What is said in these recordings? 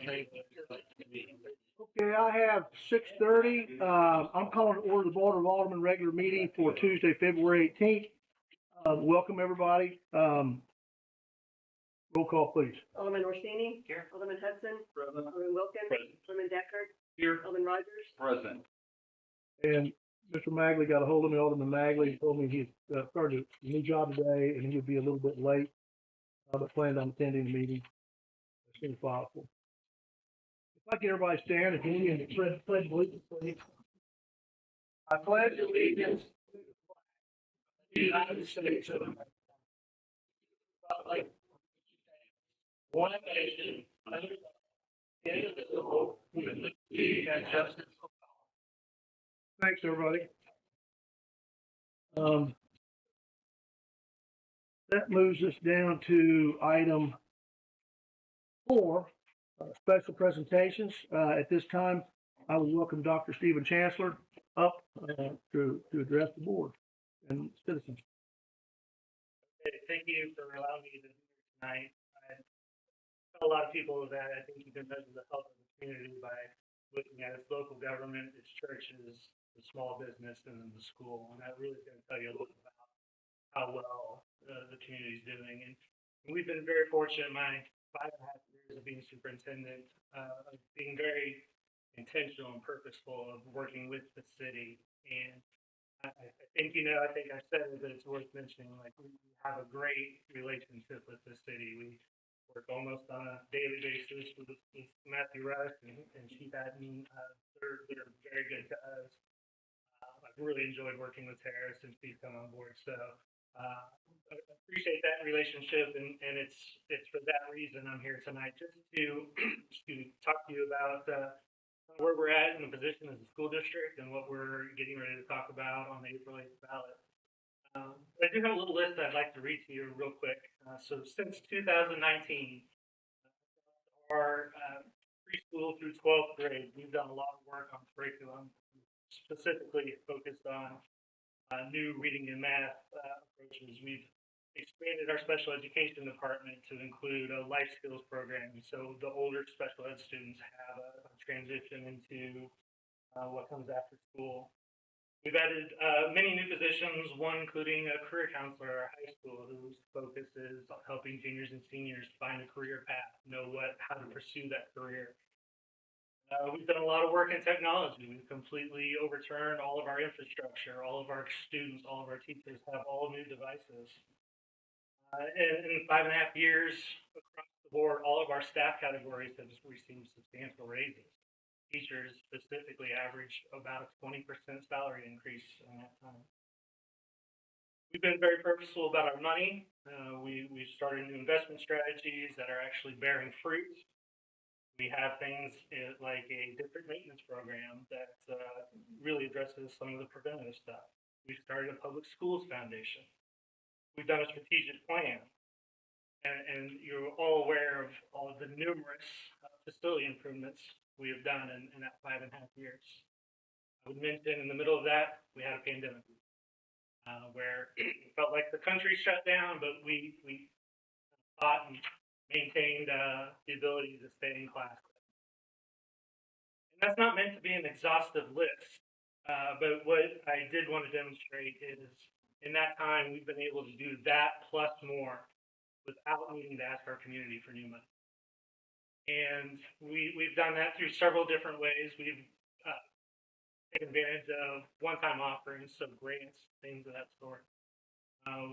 Okay, I have 6:30. I'm calling to order the Board of Aldermen regular meeting for Tuesday, February 18th. Welcome, everybody. Roll call, please. Alderman Orsini. Here. Alderman Hudson. Present. Alderman Wilkins. Present. Alderman Deckard. Here. Alderman Rogers. Present. And Mr. Magley got a hold of me. Alderman Magley told me he started a new job today and he would be a little bit late, but planned on attending the meeting as soon as possible. If I can everybody stand and join me in the pledge allegiance, please. I pledge allegiance to the United States of America, one nation, under God, indivisible, with liberty and justice for all. Thanks, everybody. That moves us down to item 4, special presentations. At this time, I will welcome Dr. Stephen Chancellor up to address the board and citizens. Okay, thank you for allowing me to be here tonight. I tell a lot of people that I think you can measure the health of the community by looking at its local government, its churches, the small business, and then the school. And that really is going to tell you a little about how well the community is doing. And we've been very fortunate, my 5.5 years of being superintendent, of being very intentional and purposeful of working with the city. And I think, I think I said it, but it's worth mentioning, like we have a great relationship with the city. We work almost on a daily basis with Matthew Rush and Chief Admin. They're very good to us. I've really enjoyed working with Tara since she's come on board. So I appreciate that relationship, and it's for that reason I'm here tonight, just to talk to you about where we're at in the position as a school district and what we're getting ready to talk about on the April 8th ballot. I do have a little list I'd like to read to you real quick. So since 2019, our preschool through 12th grade, we've done a lot of work on curriculum, specifically focused on new reading and math approaches. We've expanded our special education department to include a life skills program. So the older special ed students have a transition into what comes after school. We've added many new positions, one including a career counselor at our high school whose focus is on helping juniors and seniors find a career path, know how to pursue that career. We've done a lot of work in technology. We've completely overturned all of our infrastructure. All of our students, all of our teachers have all new devices. In 5.5 years, across the board, all of our staff categories have received substantial raises. Teachers specifically average about a 20% salary increase in that time. We've been very purposeful about our money. We've started new investment strategies that are actually bearing fruit. We have things like a district maintenance program that really addresses some of the preventative stuff. We've started a public schools foundation. We've done a strategic plan. And you're all aware of all of the numerous facility improvements we have done in that 5.5 years. I would mention in the middle of that, we had a pandemic where it felt like the country shut down, but we fought and maintained the ability to stay in class. And that's not meant to be an exhaustive list, but what I did want to demonstrate is in that time, we've been able to do that plus more without needing to ask our community for new money. And we've done that through several different ways. We've taken advantage of one-time offerings, so grants, things of that sort.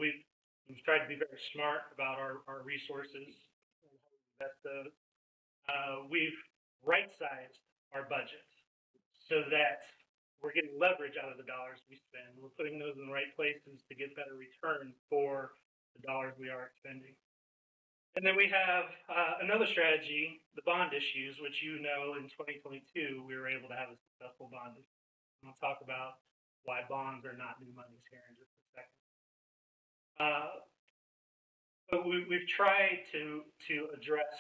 We've tried to be very smart about our resources and how we invest those. We've right-sized our budget so that we're getting leverage out of the dollars we spend. We're putting those in the right places to get better returns for the dollars we are expending. And then we have another strategy, the bond issues, which in 2022, we were able to have a successful bond issue. And I'll talk about why bonds are not new monies here in just a second. But we've tried to address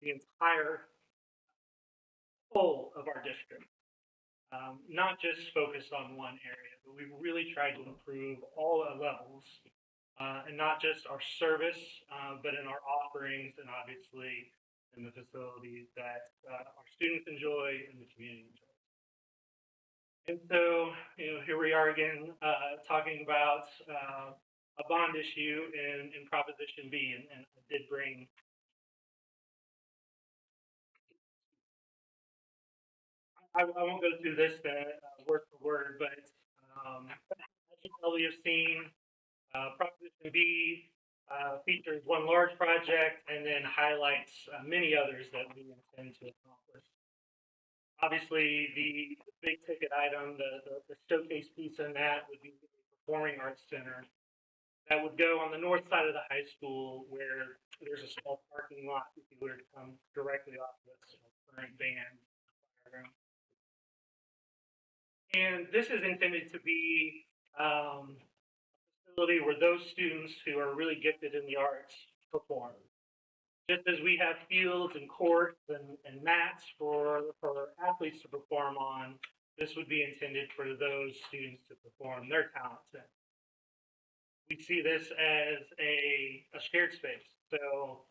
the entire whole of our district. Not just focused on one area, but we've really tried to improve all levels, and not just our service, but in our offerings and obviously in the facilities that students enjoy and the community enjoys. And so, here we are again, talking about a bond issue in Proposition B, and I did bring. I won't go through this word for word, but as you probably have seen, Proposition B features one large project and then highlights many others that we intend to accomplish. Obviously, the big ticket item, the showcase piece in that would be the Performing Arts Center. That would go on the north side of the high school where there's a small parking lot if you were to come directly off this current band. And this is intended to be a facility where those students who are really gifted in the arts perform. Just as we have fields and courts and mats for athletes to perform on, this would be intended for those students to perform their talents in. We see this as a shared space. So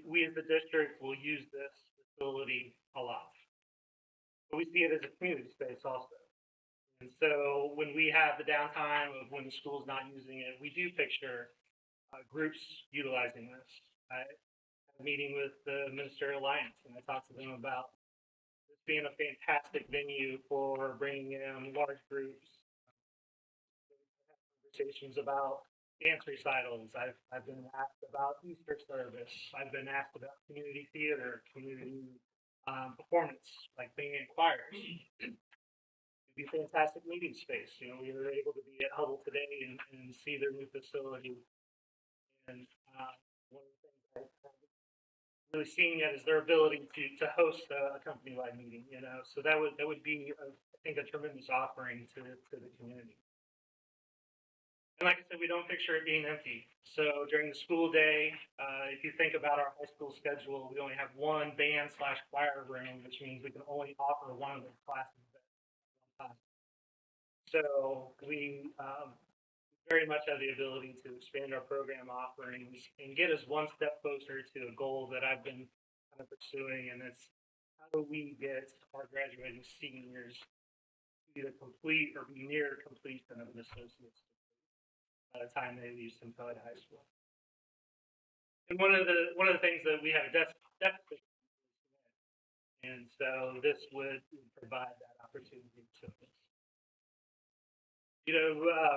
we as the district will use this facility a lot. But we see it as a community space also. And so when we have the downtime of when the school's not using it, we do picture groups utilizing this. I had a meeting with the Ministerial Alliance, and I talked to them about this being a fantastic venue for bringing in large groups. Conversations about dance recitals. I've been asked about Easter service. I've been asked about community theater, community performance, like band choirs. Be a fantastic meeting space. We were able to be at Hubble today and see their new facility. And one of the things I've really seen yet is their ability to host a company-wide meeting. So that would be, I think, a tremendous offering to the community. And like I said, we don't picture it being empty. So during the school day, if you think about our high school schedule, we only have one band/choir room, which means we can only offer one of those classes at one time. So we very much have the ability to expand our program offerings and get us one step closer to a goal that I've been kind of pursuing, and it's how do we get our graduating seniors to either complete or be near completion of an associate's degree by the time they leave Centralia High School. And one of the things that we have a deficit, and so this would provide that opportunity to us.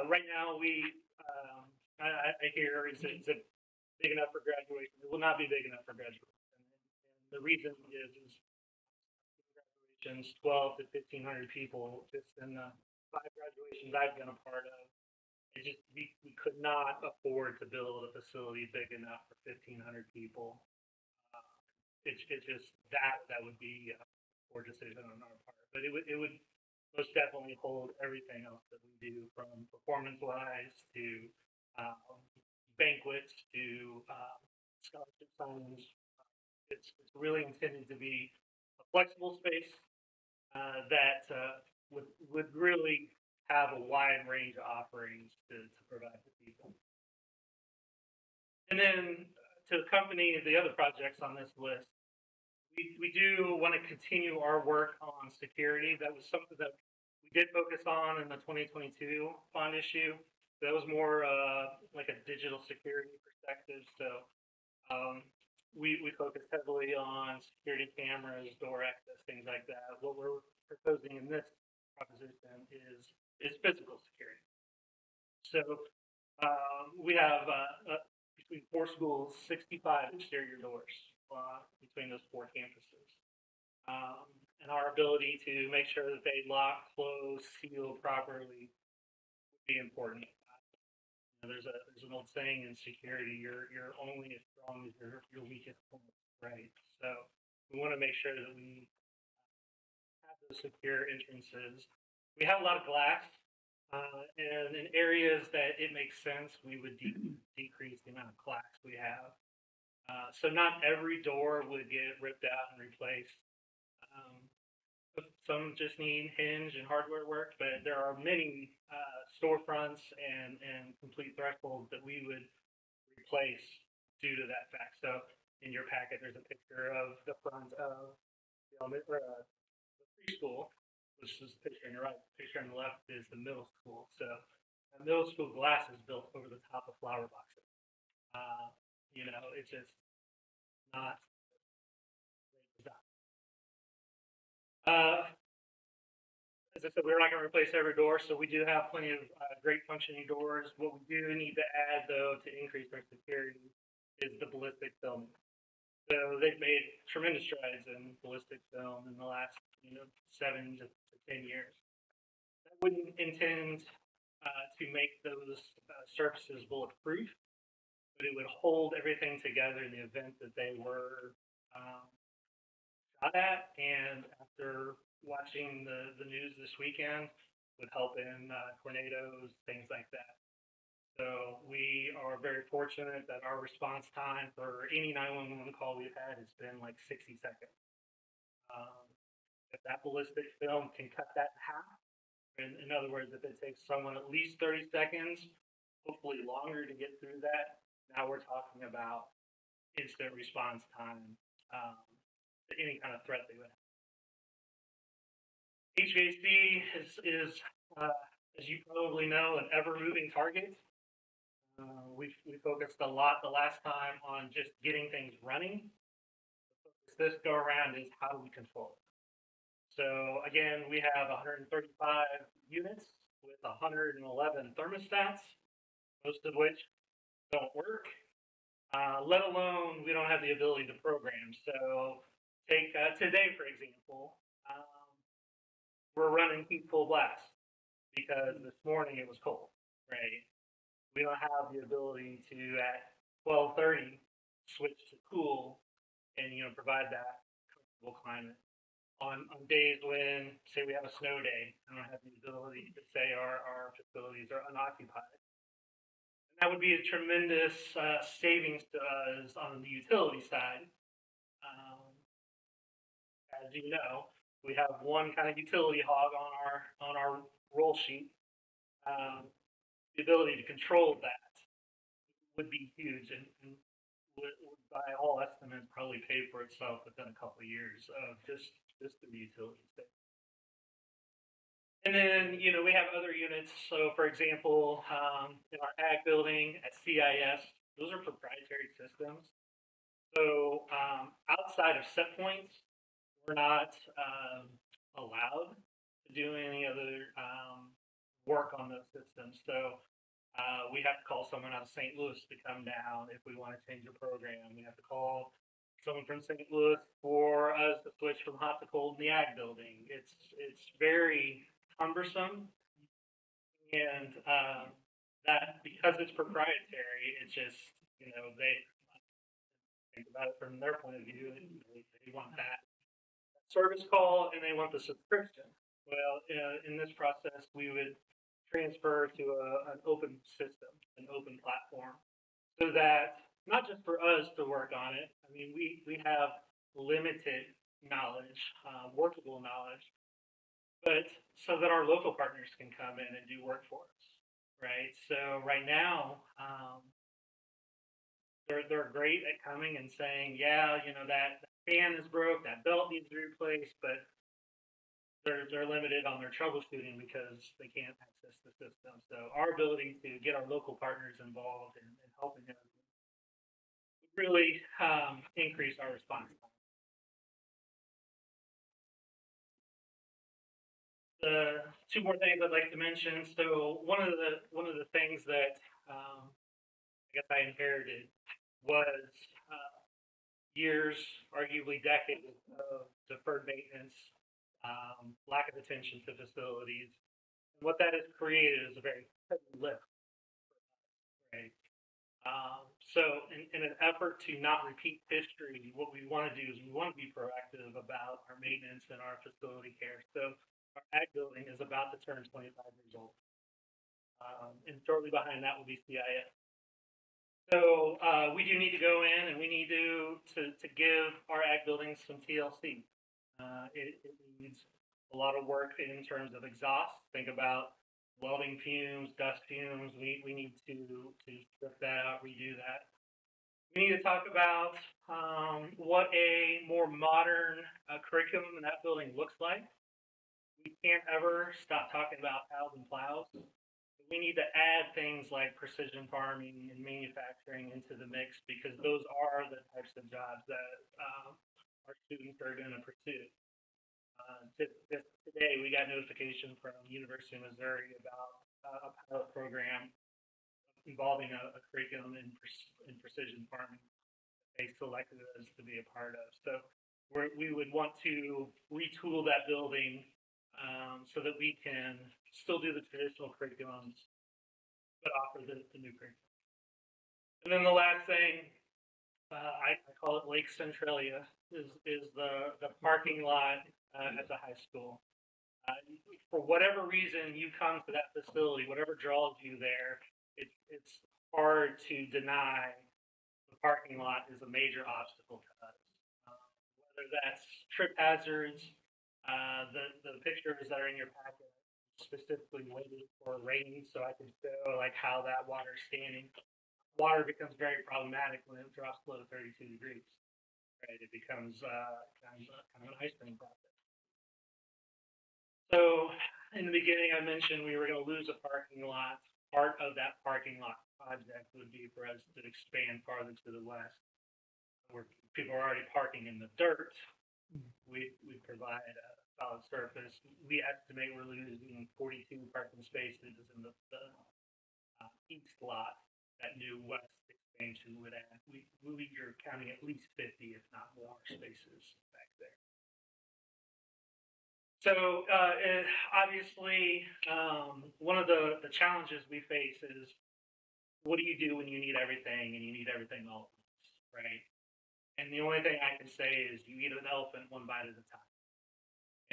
Right now I hear is it big enough for graduation? It will not be big enough for graduation. And the reason is graduations, 12 to 1,500 people, just in the 5 graduations I've been a part of. We could not afford to build a facility big enough for 1,500 people. It's just that would be a poor decision on our part. But it would most definitely hold everything else that we do, from performance-wise to banquets to scholarship signings. It's really intended to be a flexible space that would really have a wide range of offerings to provide to people. And then to accompany the other projects on this list, we do want to continue our work on security. That was something that we did focus on in the 2022 bond issue. That was more like a digital security perspective. So we focused heavily on security cameras, door access, things like that. What we're proposing in this proposition is physical security. So we have between 4 schools, 65 exterior doors between those 4 campuses. And our ability to make sure that they lock, close, seal properly would be important. There's an old saying in security: you're only as strong as your weakest point, right? So we want to make sure that we have those secure entrances. We have a lot of glass, and in areas that it makes sense, we would decrease the amount of glass we have. So not every door would get ripped out and replaced. Some just need hinge and hardware work, but there are many storefronts and complete thresholds that we would replace due to that fact. So in your packet, there's a picture of the front of the preschool, which is the picture on your right. The picture on the left is the middle school. So a middle school glass is built over the top of flower boxes. It's just not great design. As I said, we're not going to replace every door, so we do have plenty of great functioning doors. What we do need to add, though, to increase our security is the ballistic film. So they've made tremendous strides in ballistic film in the last, 7 to 10 years. I wouldn't intend to make those surfaces bulletproof, but it would hold everything together in the event that they were shot at. And after watching the news this weekend, would help in tornadoes, things like that. So we are very fortunate that our response time for any 911 call we've had has been like 60 seconds. If that ballistic film can cut that in half, in other words, if it takes someone at least 30 seconds, hopefully longer to get through that, now we're talking about instant response time to any kind of threat they would have. HVAC is as you probably know, an ever-moving target. We focused a lot the last time on just getting things running. The focus this go around is how do we control it. So again, we have 135 units with 111 thermostats, most of which don't work, let alone we don't have the ability to program. So take today, for example, we're running heat full blast because this morning it was cold, right? We don't have the ability to at 12:30 switch to cool and provide that comfortable climate. On days when, say, we have a snow day, I don't have the ability to say our facilities are unoccupied. And that would be a tremendous savings to us on the utility side. As you know, we have one kind of utility hog on our roll sheet. The ability to control that would be huge and would, by all estimates, probably pay for itself within a couple of years of just the utilities there. And then, we have other units. So, for example, in our ag building at CIS, those are proprietary systems. So, outside of set points, we're not allowed to do any other work on those systems. So, we have to call someone out of St. Louis to come down if we want to change a program. We have to call someone from St. Louis for us to switch from hot to cold in the ag building. It's very cumbersome, and that because it's proprietary, it's just they think about it from their point of view. They want that service call and they want the subscription. Well, in this process, we would transfer to an open system, an open platform, so that not just for us to work on it. I mean, we have limited knowledge, workable knowledge, but so that our local partners can come in and do work for us, right? So right now, they're great at coming and saying, yeah, that fan is broke, that belt needs to be replaced, but they're limited on their troubleshooting because they can't access the system. So our ability to get our local partners involved and helping them really increase our response time. The two more things I'd like to mention. So one of the things that I guess I inherited was years, arguably decades of deferred maintenance, lack of attention to facilities. And what that has created is a very heavy lift, right? So in an effort to not repeat history, what we want to do is we want to be proactive about our maintenance and our facility care. So our ag building is about to turn 25 years old. And shortly behind that will be CIS. So we do need to go in and we need to give our ag buildings some TLC. It needs a lot of work in terms of exhaust. Think about welding fumes, dust fumes. We need to strip that out, redo that. We need to talk about what a more modern curriculum in that building looks like. We can't ever stop talking about cows and plows. We need to add things like precision farming and manufacturing into the mix because those are the types of jobs that our students are going to pursue. Today, we got notification from University of Missouri about a pilot program involving a curriculum in precision farming they selected us to be a part of. So we would want to retool that building so that we can still do the traditional curriculums, but offer the new curriculum. And then the last thing, I call it Lake Centralia, is the parking lot at the high school. For whatever reason you come to that facility, whatever draws you there, it's hard to deny the parking lot is a major obstacle to us. Whether that's trip hazards, the pictures that are in your packet specifically waiting for rain so I can show like how that water's standing. Water becomes very problematic when it drops below 32 degrees. Right, it becomes kind of an ice cream process. So in the beginning, I mentioned we were going to lose a parking lot. Part of that parking lot project would be for us to expand farther to the west, where people are already parking in the dirt. We provide a solid surface. We estimate we're losing 42 parking spaces in the east lot. That new west expansion would add. We are counting at least 50, if not more, spaces back there. So obviously, one of the challenges we face is what do you do when you need everything and you need everything all at once, right? And the only thing I can say is you eat an elephant one bite at a time.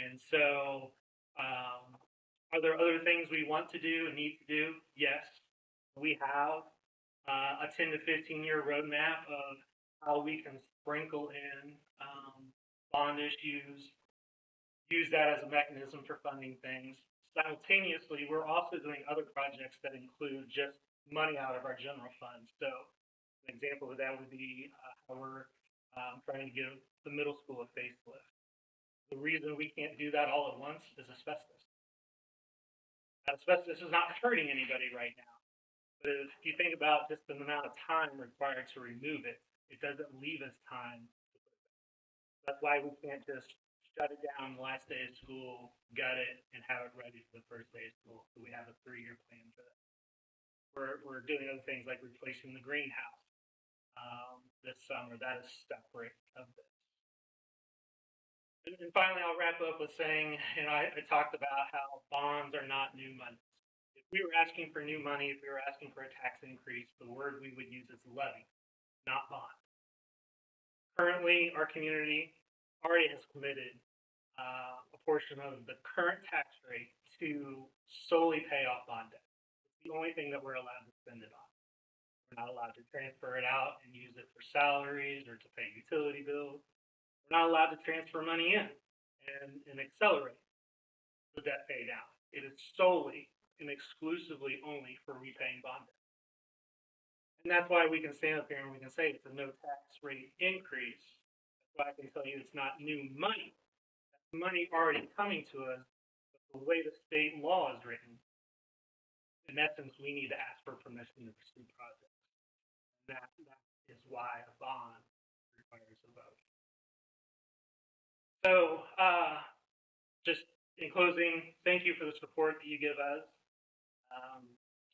And so, are there other things we want to do and need to do? Yes, we have a 10 to 15-year roadmap of how we can sprinkle in bond issues, use that as a mechanism for funding things. Simultaneously, we're also doing other projects that include just money out of our general fund. So an example of that would be how we're trying to give the middle school a facelift. The reason we can't do that all at once is asbestos. Asbestos is not hurting anybody right now. But if you think about just the amount of time required to remove it, it doesn't leave us time to put it back. That's why we can't just shut it down the last day of school, gut it, and have it ready for the first day of school. So we have a 3-year plan for that. We're doing other things like replacing the greenhouse this summer. That is separate of this. And finally, I'll wrap up with saying, I talked about how bonds are not new money. If we were asking for new money, if we were asking for a tax increase, the word we would use is levy, not bond. Currently, our community already has committed a portion of the current tax rate to solely pay off bond debt. It's the only thing that we're allowed to spend it on. We're not allowed to transfer it out and use it for salaries or to pay utility bills. We're not allowed to transfer money in and accelerate the debt pay down. It is solely and exclusively only for repaying bond debt. And that's why we can stand up here and we can say it's a no tax rate increase. That's why I can tell you it's not new money. That's money already coming to us, but the way the state law is written, in essence, we need to ask for permission to pursue projects. And that is why a bond requires a vote. So, just in closing, thank you for the support that you give us.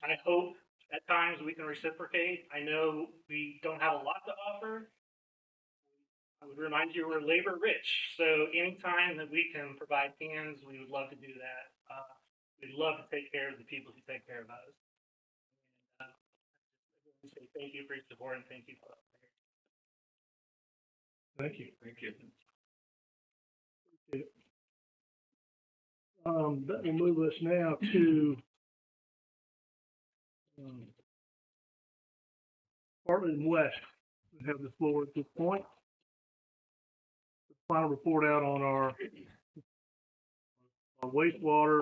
I hope at times we can reciprocate. I know we don't have a lot to offer. I would remind you we're labor rich, so anytime that we can provide hands, we would love to do that. We'd love to take care of the people who take care of us. And I say thank you for your support and thank you for that. Thank you. Thank you. That will move us now to Heartland West. We have the floor at this point. Final report out on our wastewater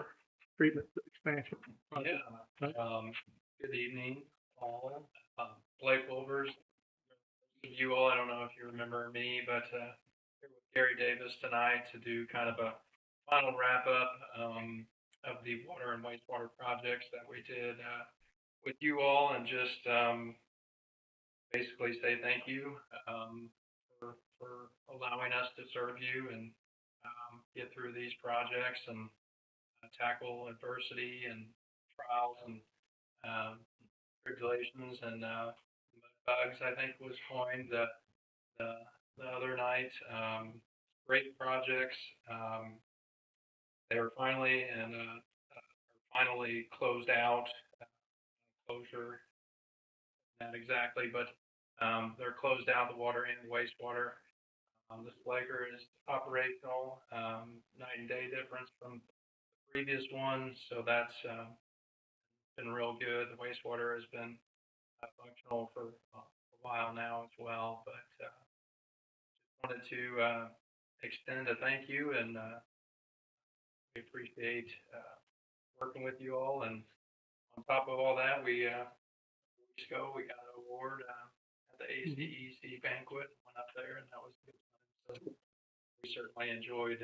treatment expansion. Yeah. Good evening, all. Blake Wolvers, you all, I don't know if you remember me, but here with Gary Davis tonight to do kind of a final wrap up of the water and wastewater projects that we did with you all, and just basically say thank you for allowing us to serve you and get through these projects and tackle adversity and trials and tribulations and bugs, I think was coined the, the other night. Great projects. They were finally finally closed out. Closure, not exactly, but they're closed out, the water and wastewater. The flaker is operational, night and day difference from the previous one, so that's been real good. The wastewater has been functional for a while now as well, but wanted to extend a thank you, and we appreciate working with you all. And on top of all that, we weeks ago we got an award at the ACEC banquet. Went up there, and that was good. So we certainly enjoyed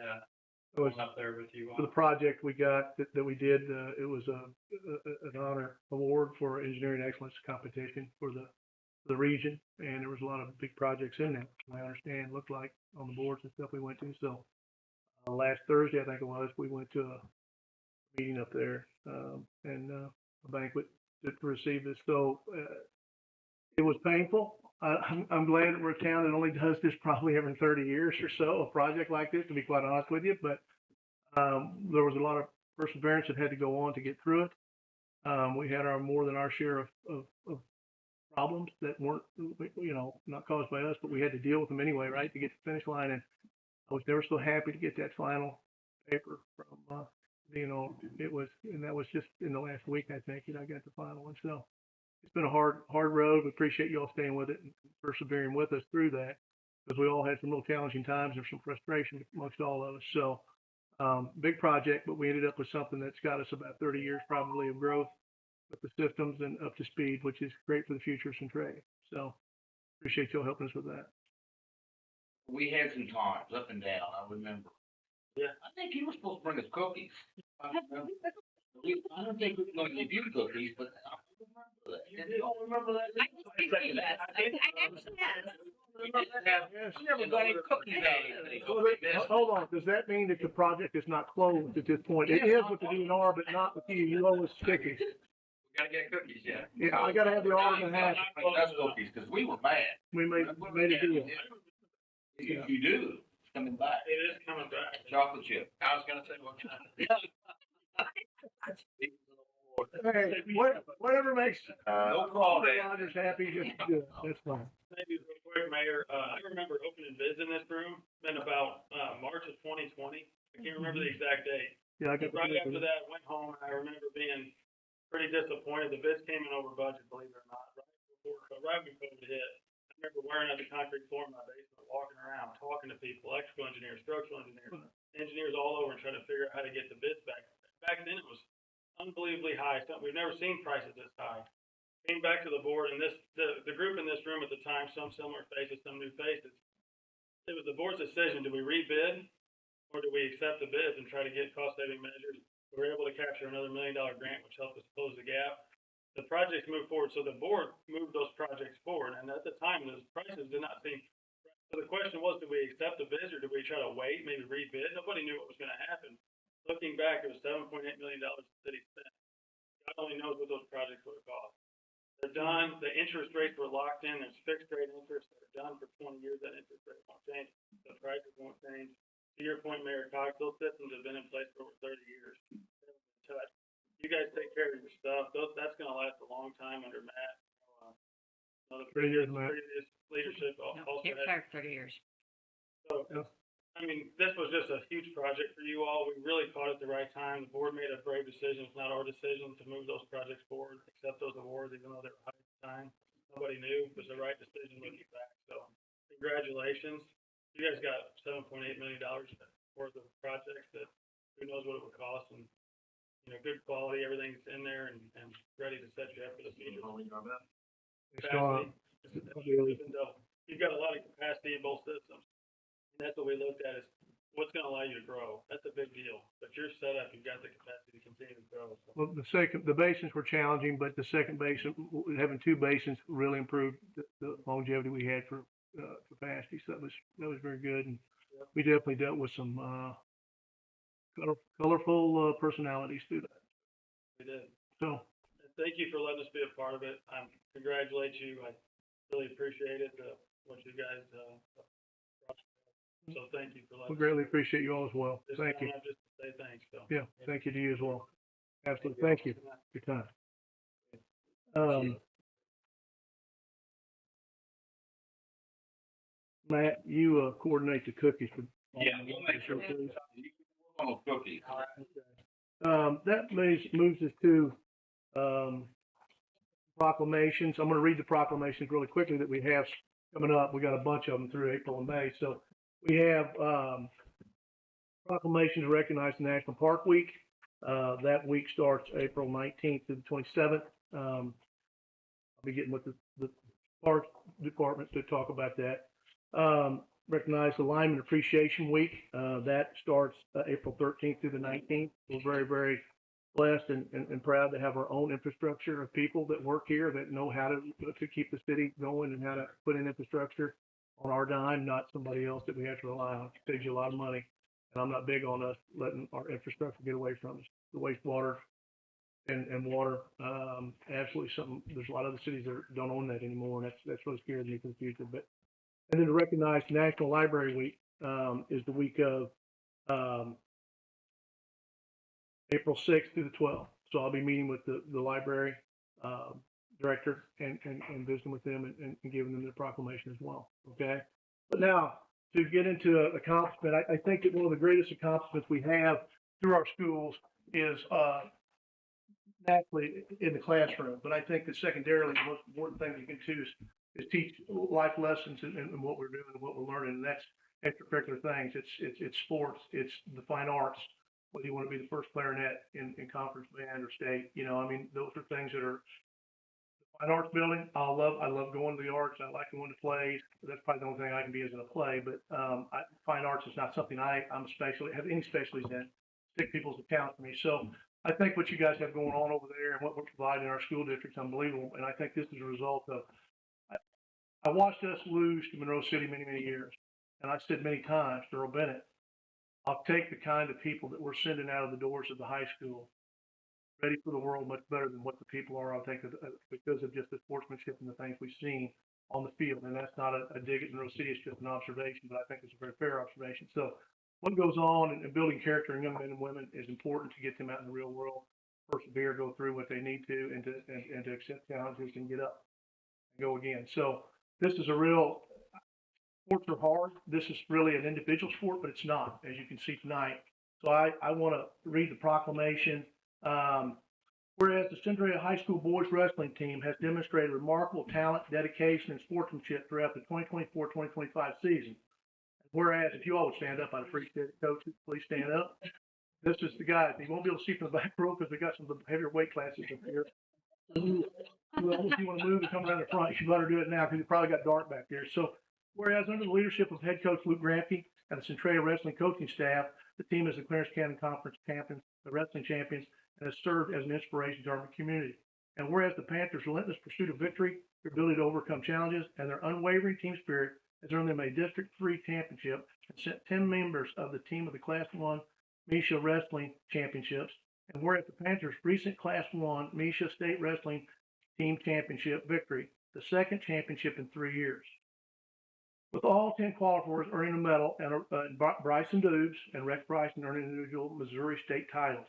going up there with you all. For the project we got that we did, it was an honor award for engineering excellence competition for the region, and there was a lot of big projects in there. I understand, looked like on the boards and stuff we went to. So last Thursday, I think it was, we went to a meeting up there and a banquet to receive this. So it was painful. I'm glad that we're a town that only does this probably every 30 years or so, a project like this, to be quite honest with you. But there was a lot of perseverance that had to go on to get through it. We had more than our share of problems that weren't, not caused by us, but we had to deal with them anyway, right, to get to the finish line. And I was never so happy to get that final paper from, it was, and that was just in the last week, I think, I got the final one. So it's been a hard road. We appreciate you all staying with it and persevering with us through that, because we all had some real challenging times and some frustration amongst all of us. So big project, but we ended up with something that's got us about 30 years probably of growth with the systems and up to speed, which is great for the future of Centralia. So appreciate y'all helping us with that. We had some times up and down, I remember. Yeah. I think you were supposed to bring us cookies. I don't think we were going to give you cookies, but I remember that. Did you all remember that? I actually yes. Yes. We never got any cookies out of it. Hold on. Does that mean that the project is not closed at this point? It is with the DNR, but not with you. You owe us cookies. We gotta get cookies, yeah. Yeah, I gotta have the Aldermen hat. That's cookies, because we were mad. We made a deal. You do. It's coming back. It is coming back. Chocolate chip. I was gonna say what kind. Hey, whatever makes No problem. Rogers happy, just do it. That's fine. Maybe real quick, Mayor, I remember opening bids in this room in about March of 2020. I can't remember the exact date. Yeah, I got Right after that, went home, and I remember being pretty disappointed. The bids came in over budget, believe it or not, right when COVID hit. I remember wearing out the concrete floor in my basement, walking around, talking to people, electrical engineers, structural engineers all over, and trying to figure out how to get the bids back. Back then, it was unbelievably high. We've never seen prices this high. Came back to the board, and the group in this room at the time, some similar faces, some new faces. It was the board's decision: do we rebid, or do we accept the bids and try to get cost-saving measures? We were able to capture another $1 million grant, which helped us close the gap. The projects moved forward, so the board moved those projects forward. And at the time, those prices did not seem. So the question was, do we accept the bids, or do we try to wait, maybe rebid? Nobody knew what was going to happen. Looking back, it was $7.8 million the city spent. God only knows what those projects would have cost. They're done. The interest rates were locked in. There's fixed rate interest. They're done for 20 years. That interest rate won't change. The prices won't change. To your point, Mayor Cox, those systems have been in place for over 30 years. They haven't been touched. You guys take care of your stuff. That's going to last a long time under Matt. The previous leadership also had 30 years. So, I mean, this was just a huge project for you all. We really caught it at the right time. The board made a brave decision. It's not our decision to move those projects forward, accept those awards, even though they were high at the time. Nobody knew. It was the right decision looking back. So, congratulations. You guys got $7.8 million worth of projects that who knows what it would cost, and good quality. Everything's in there and ready to set you up for the future. It's gone. you've got a lot of capacity in both systems. And that's what we looked at, is what's gonna allow you to grow. That's a big deal. But you're set up, you've got the capacity to continue to grow. So. Well, the basins were challenging, but the second basin, having two basins really improved the longevity we had for capacity. So that was very good. And we definitely dealt with some colorful personalities through that. We did. So And thank you for letting us be a part of it. Congratulate you. I really appreciate it, what you guys, so thank you for letting we us. greatly appreciate you all as well. Just Thank you. calling up just to say thanks, so. Yeah, thank you to you as well. Absolutely. Thank you for your time. Matt, you coordinate the cookies for. Yeah, we'll make sure. You can work on those cookies. That moves us to proclamations. I'm going to read the proclamations really quickly that we have coming up. We got a bunch of them through April and May. So we have proclamations to recognize National Park Week. That week starts April 19th to the 27th. I'll be getting with the park department to talk about that. Recognize the Lineman Appreciation Week. That starts April 13th through the 19th. We're very, very blessed and proud to have our own infrastructure of people that work here that know how to keep the city going and how to put in infrastructure on our dime, not somebody else that we have to rely on. It saves you a lot of money. And I'm not big on us letting our infrastructure get away from us. The wastewater and water, absolutely something. There's a lot of other cities that don't own that anymore, and that's really scares me for the future. And then to recognize National Library Week is the week of April 6th through the 12th. So I'll be meeting with the library director and visiting with them and giving them the proclamation as well. Okay. But now to get into an accomplishment, I think that one of the greatest accomplishments we have through our schools is naturally in the classroom. But I think that secondarily, the most important thing we can do is teach life lessons and what we're doing and what we're learning. And that's extracurricular things. It's sports. It's the fine arts. Whether you want to be the first clarinet in conference band or state, I mean, those are things that are the fine arts building. I love going to the arts. I like going to plays. That's probably the only thing I can be is in a play. But fine arts is not something I'm have any specialties in. Stick people's account for me. So I think what you guys have going on over there and what we're providing in our school district is unbelievable. And I think this is a result of. I watched us lose to Monroe City many, many years. And I said many times to Earl Bennett, I'll take the kind of people that we're sending out of the doors of the high school ready for the world much better than what the people are. I'll take it because of just the sportsmanship and the things we've seen on the field. And that's not a dig at Monroe City. It's just an observation, but I think it's a very fair observation. So what goes on in building character in young men and women is important to get them out in the real world, persevere, go through what they need to, and to accept challenges and get up and go again. So this is a real, sports are hard. This is really an individual sport, but it's not, as you can see tonight. So I want to read the proclamation. Whereas the Centralia High School boys wrestling team has demonstrated remarkable talent, dedication, and sportsmanship throughout the 2024-2025 season. Whereas, if you all would stand up, I'd appreciate it. Coaches, please stand up. This is the guys. You won't be able to see from the back row because we got some of the heavier weight classes up here. Well, if you want to move and come around the front, you better do it now because you probably got dark back there. So, whereas under the leadership of head coach Luke Gramke and the Centralia Wrestling coaching staff, the team is the Clarence County Conference champions, the wrestling champions, and has served as an inspiration to our community. And whereas the Panthers' relentless pursuit of victory, their ability to overcome challenges, and their unwavering team spirit has earned them a District 3 championship and sent 10 members of the team of the Class 1 Misha Wrestling Championships. And whereas the Panthers' recent Class 1 Misha State Wrestling Team Championship victory, the second championship in 3 years. With all 10 qualifiers earning a medal, and Bryson Dubes and Rex Bryson earning individual Missouri state titles.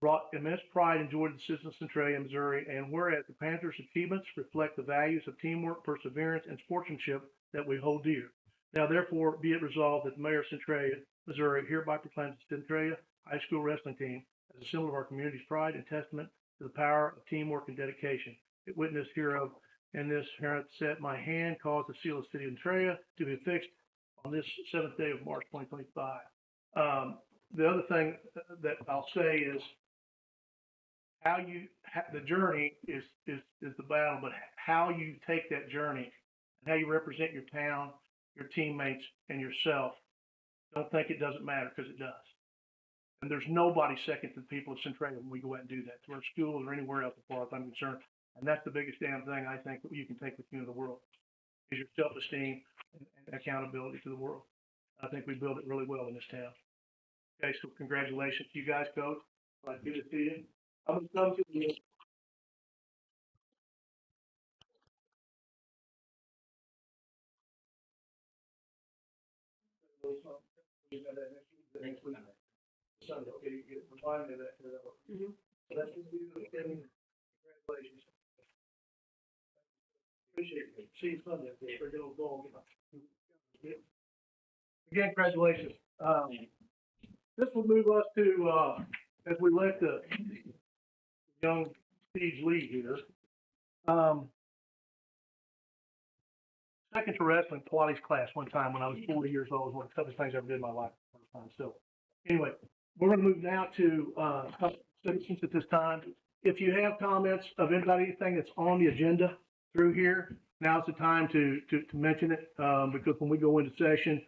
Brought immense pride and joy to the citizens of Centralia, Missouri, and whereas the Panthers' achievements reflect the values of teamwork, perseverance, and sportsmanship that we hold dear. Now, therefore, be it resolved that the Mayor of Centralia, Missouri, hereby proclaims the Centralia High School Wrestling Team as a symbol of our community's pride and testament to the power of teamwork and dedication. It witness hereof, and this hereof set my hand, caused the seal of the city of Centralia to be affixed on this 7th day of March 2025. The other thing that I'll say is how the journey is the battle, but how you take that journey and how you represent your town, your teammates, and yourself, don't think it doesn't matter, because it does. And there's nobody second to the people of Centralia when we go out and do that, to our schools or anywhere else as far as I'm concerned. And that's the biggest damn thing I think that you can take with you in the world, is your self-esteem and accountability to the world. I think we build it really well in this town. Okay, so congratulations to you guys, Coach. Good to see you. I'm gonna come to you. Sunday, okay, you get reminded of that. Mhm. So that's what we do, congratulations. Appreciate it. See you Sunday. We're gonna go. Again, congratulations. This will move us to, as we let the young Steve lead here. Second to wrestling Pilates class one time when I was 40 years old. It was one of the toughest things I ever did in my life. So anyway, we're gonna move now to, citizens at this time. If you have comments of anybody, anything that's on the agenda through here, now's the time to mention it, because when we go into session,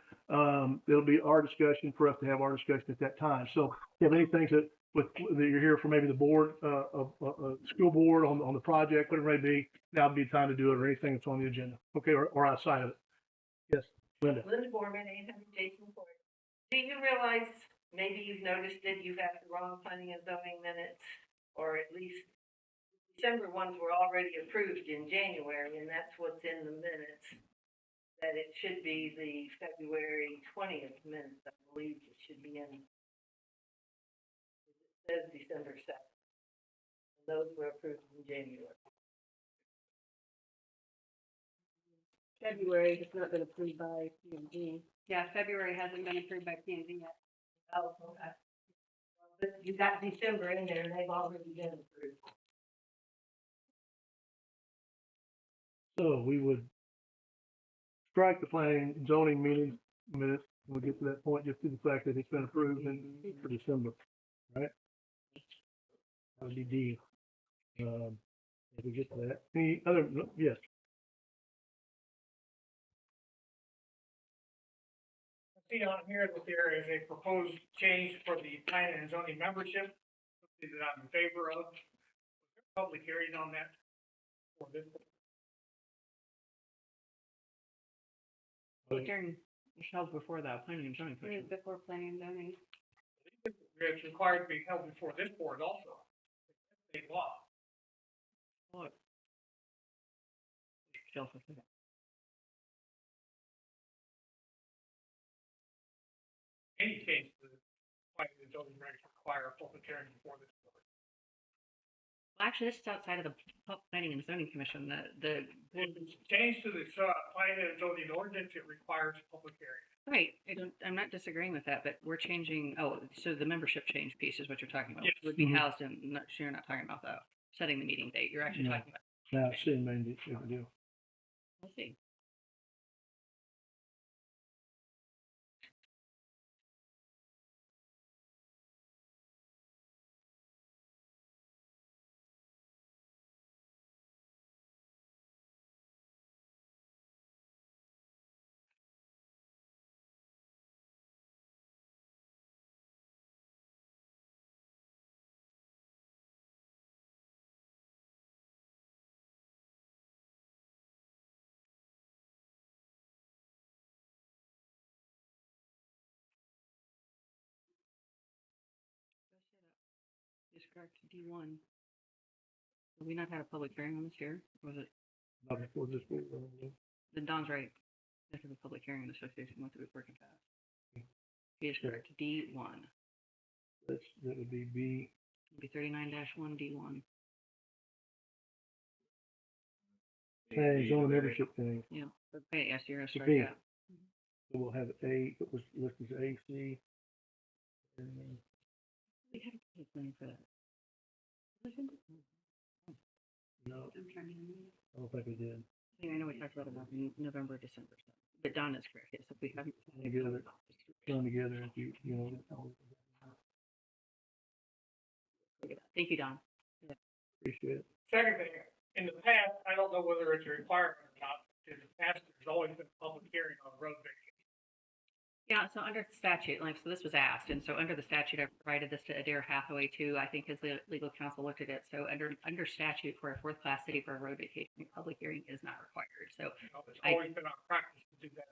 it'll be our discussion for us to have our discussion at that time. So if you have anything that you're here for, maybe the board, school board on the project, whatever it may be, now would be the time to do it, or anything that's on the agenda, okay, or outside of it. Yes, Linda. Linda Borman, 800 Jason Court. Do you realize, maybe you've noticed it, you've had the wrong planning and zoning minutes, or at least December ones were already approved in January, and that's what's in the minutes. That it should be the February 20th minutes, I believe it should be in. It says December 2nd. And those were approved in January. February has not been approved by P&Z. Yeah, February hasn't been approved by P&Z yet. Oh, okay. But you got December in there, and they've already been approved. So we would strike the planning and zoning meeting minutes when we get to that point, just to the fact that it's been approved for December, right? That would be D. If we get to that. Any other, yes, I see on here that there is a proposed change for the planning and zoning membership, something that I'm in favor of. Was there a public hearing on that for this? Public hearing was held before the planning and zoning It commission. was before planning and zoning. It's required to be held before this board also. State law. What? Shelf of it. Any change to the planning and zoning regs require a public hearing before this board. Well, actually, this is outside of the planning and zoning commission. The If it's changed to the planning and zoning ordinance, it requires a public hearing. right. I'm not disagreeing with that, but we're changing. Oh, so the membership change piece is what you're talking about. Yes. Would be Mhm. housed in. Not, so you're not talking about that. Setting the meeting date. You're actually No. talking about. now same main deal. Let's see. Is correct. D1. Have we not had a public hearing on this here? Was it? Not before this board. Then Don's right. This is a public hearing in association with the working fast. He is correct. D1. That would be B. It'd be 39-1 D1. Planning zone membership thing. Yeah. Okay, yes, you're gonna Should start be. that. So we'll have A, it was listed as AC. And We had a public hearing for that. Was it? no, I'm trying to remember. I don't think we did. I know we talked about it in November, December, so. But Don is correct. Yes, if we haven't. Together. Thrown together, if you know. Thank you, Don. Appreciate it. Second thing, in the past, I don't know whether it's a requirement or not, in the past, there's always been a public hearing on road vacation. Yeah, so under the statute, like, so this was asked, and so under the statute, I provided this to Adair Hathaway too. I think his legal counsel looked at it. So under statute for a fourth class city for a road vacation, a public hearing is not required. So You know, it's I- always been our practice to do that.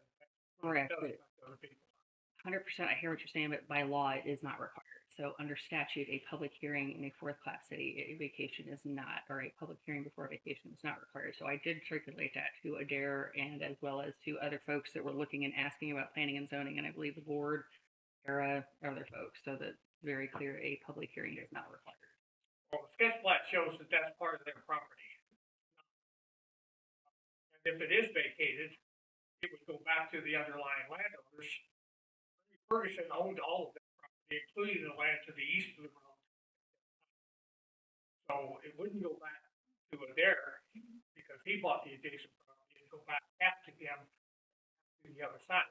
correct. It does affect other people. 100%, I hear what you're saying, but by law, it is not required. So under statute, a public hearing in a fourth class city, a vacation is not, or a public hearing before a vacation is not required. So I did circulate that to Adair and as well as to other folks that were looking and asking about planning and zoning, and I believe the board, Era, other folks, so that very clear, a public hearing is not required. Well, the sketch plat shows that that's part of their property. And if it is vacated, it would go back to the underlying landowners. Ferguson owned all of that property, including the land to the east of the road. So it wouldn't go back to Adair because he bought the adjacent property. It'd go back half to him to the other side.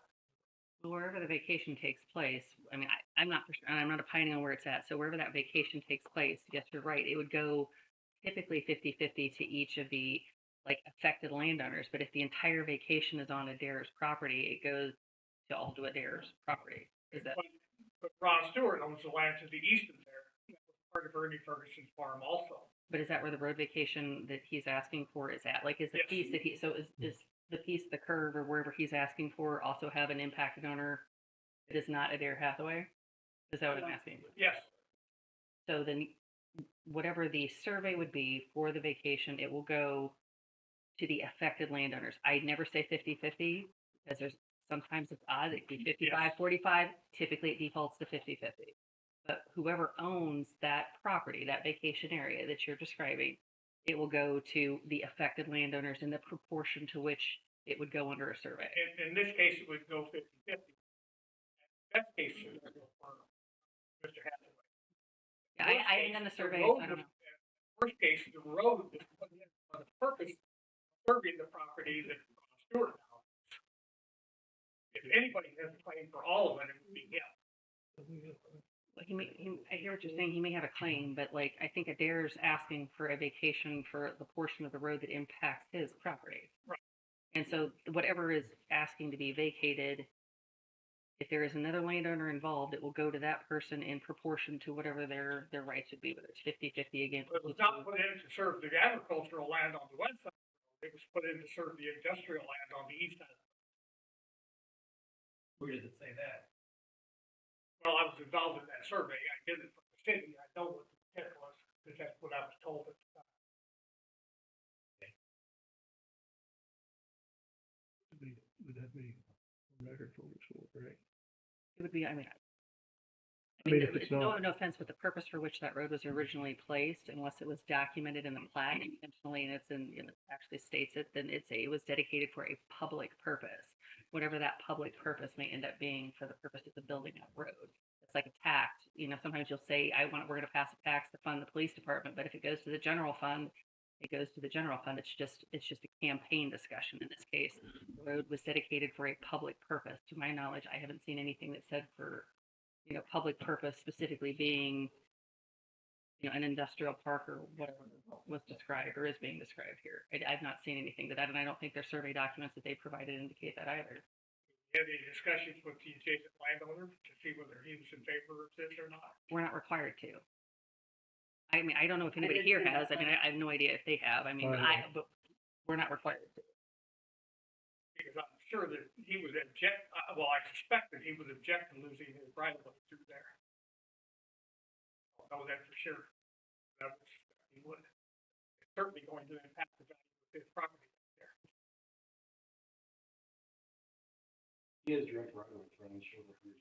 Well, wherever the vacation takes place, I mean, I'm not opining on where it's at. So wherever that vacation takes place, yes, you're right. It would go typically 50-50 to each of the like affected landowners. But if the entire vacation is on Adair's property, it goes to all to Adair's property. Is that But Ron Stewart owns the land to the east of there. That was part of Ernie Ferguson's farm also. But is that where the road vacation that he's asking for is at? Like, is the Yes. piece that is the piece, the curve, or wherever he's asking for also have an impacted owner that is not Adair Hathaway? Is that what I'm asking? Yes. So then, whatever the survey would be for the vacation, it will go to the affected landowners. I never say 50-50 because there's sometimes it's odd. It could be 55-45. Typically, it defaults to 50-50. But whoever owns that property, that vacation area that you're describing, it will go to the affected landowners in the proportion to which it would go under a survey. In this case, it would go 50-50. That case, it would go for Mr. Hathaway. Yeah, Worst I case, and then the the surveys, road I don't would- know. Worst case, the road was put in for the purpose of serving the property that Stewart now owns. If anybody has a claim for all of it, it would be him. Well, I hear what you're saying. He may have a claim, but like I think Adair's asking for a vacation for the portion of the road that impacts his property. Right. And so whatever is asking to be vacated, if there is another landowner involved, it will go to that person in proportion to whatever their rights would be, whether it's 50-50 again. It was not put in to serve the agricultural land on the west side. It was put in to serve the industrial land on the east side. Where does it say that? Well, I was involved in that survey. I did it for the city. I know what the intent was, because that's what I was told at the time. Would that be on record for which one, right? It would be, I mean, If it's no, not, no offense, but the purpose for which that road was originally placed, unless it was documented in the plat intentionally and it's in, it actually states it, then it was dedicated for a public purpose. Whatever that public purpose may end up being for the purposes of building that road. It's like a tax. You know, sometimes you'll say, we're going to pass a tax to fund the police department, but if it goes to the general fund, it goes to the general fund. It's just a campaign discussion in this case. The road was dedicated for a public purpose. To my knowledge, I haven't seen anything that said for, public purpose specifically being, an industrial park or whatever was described or is being described here. I've not seen anything to that, and I don't think their survey documents that they provided indicate that either. You had any discussions with the adjacent landowner to see whether he was in favor of this or not? We're not required to. I mean, I don't know if anybody here has. I mean, I have no idea if they have. I mean, but we're not required to. Because I'm sure that he would object, I suspect that he would object to losing his right of way through there. I don't know that for sure. He would. It's certainly going to impact the value of his property there. He has direct right of way frontage over here.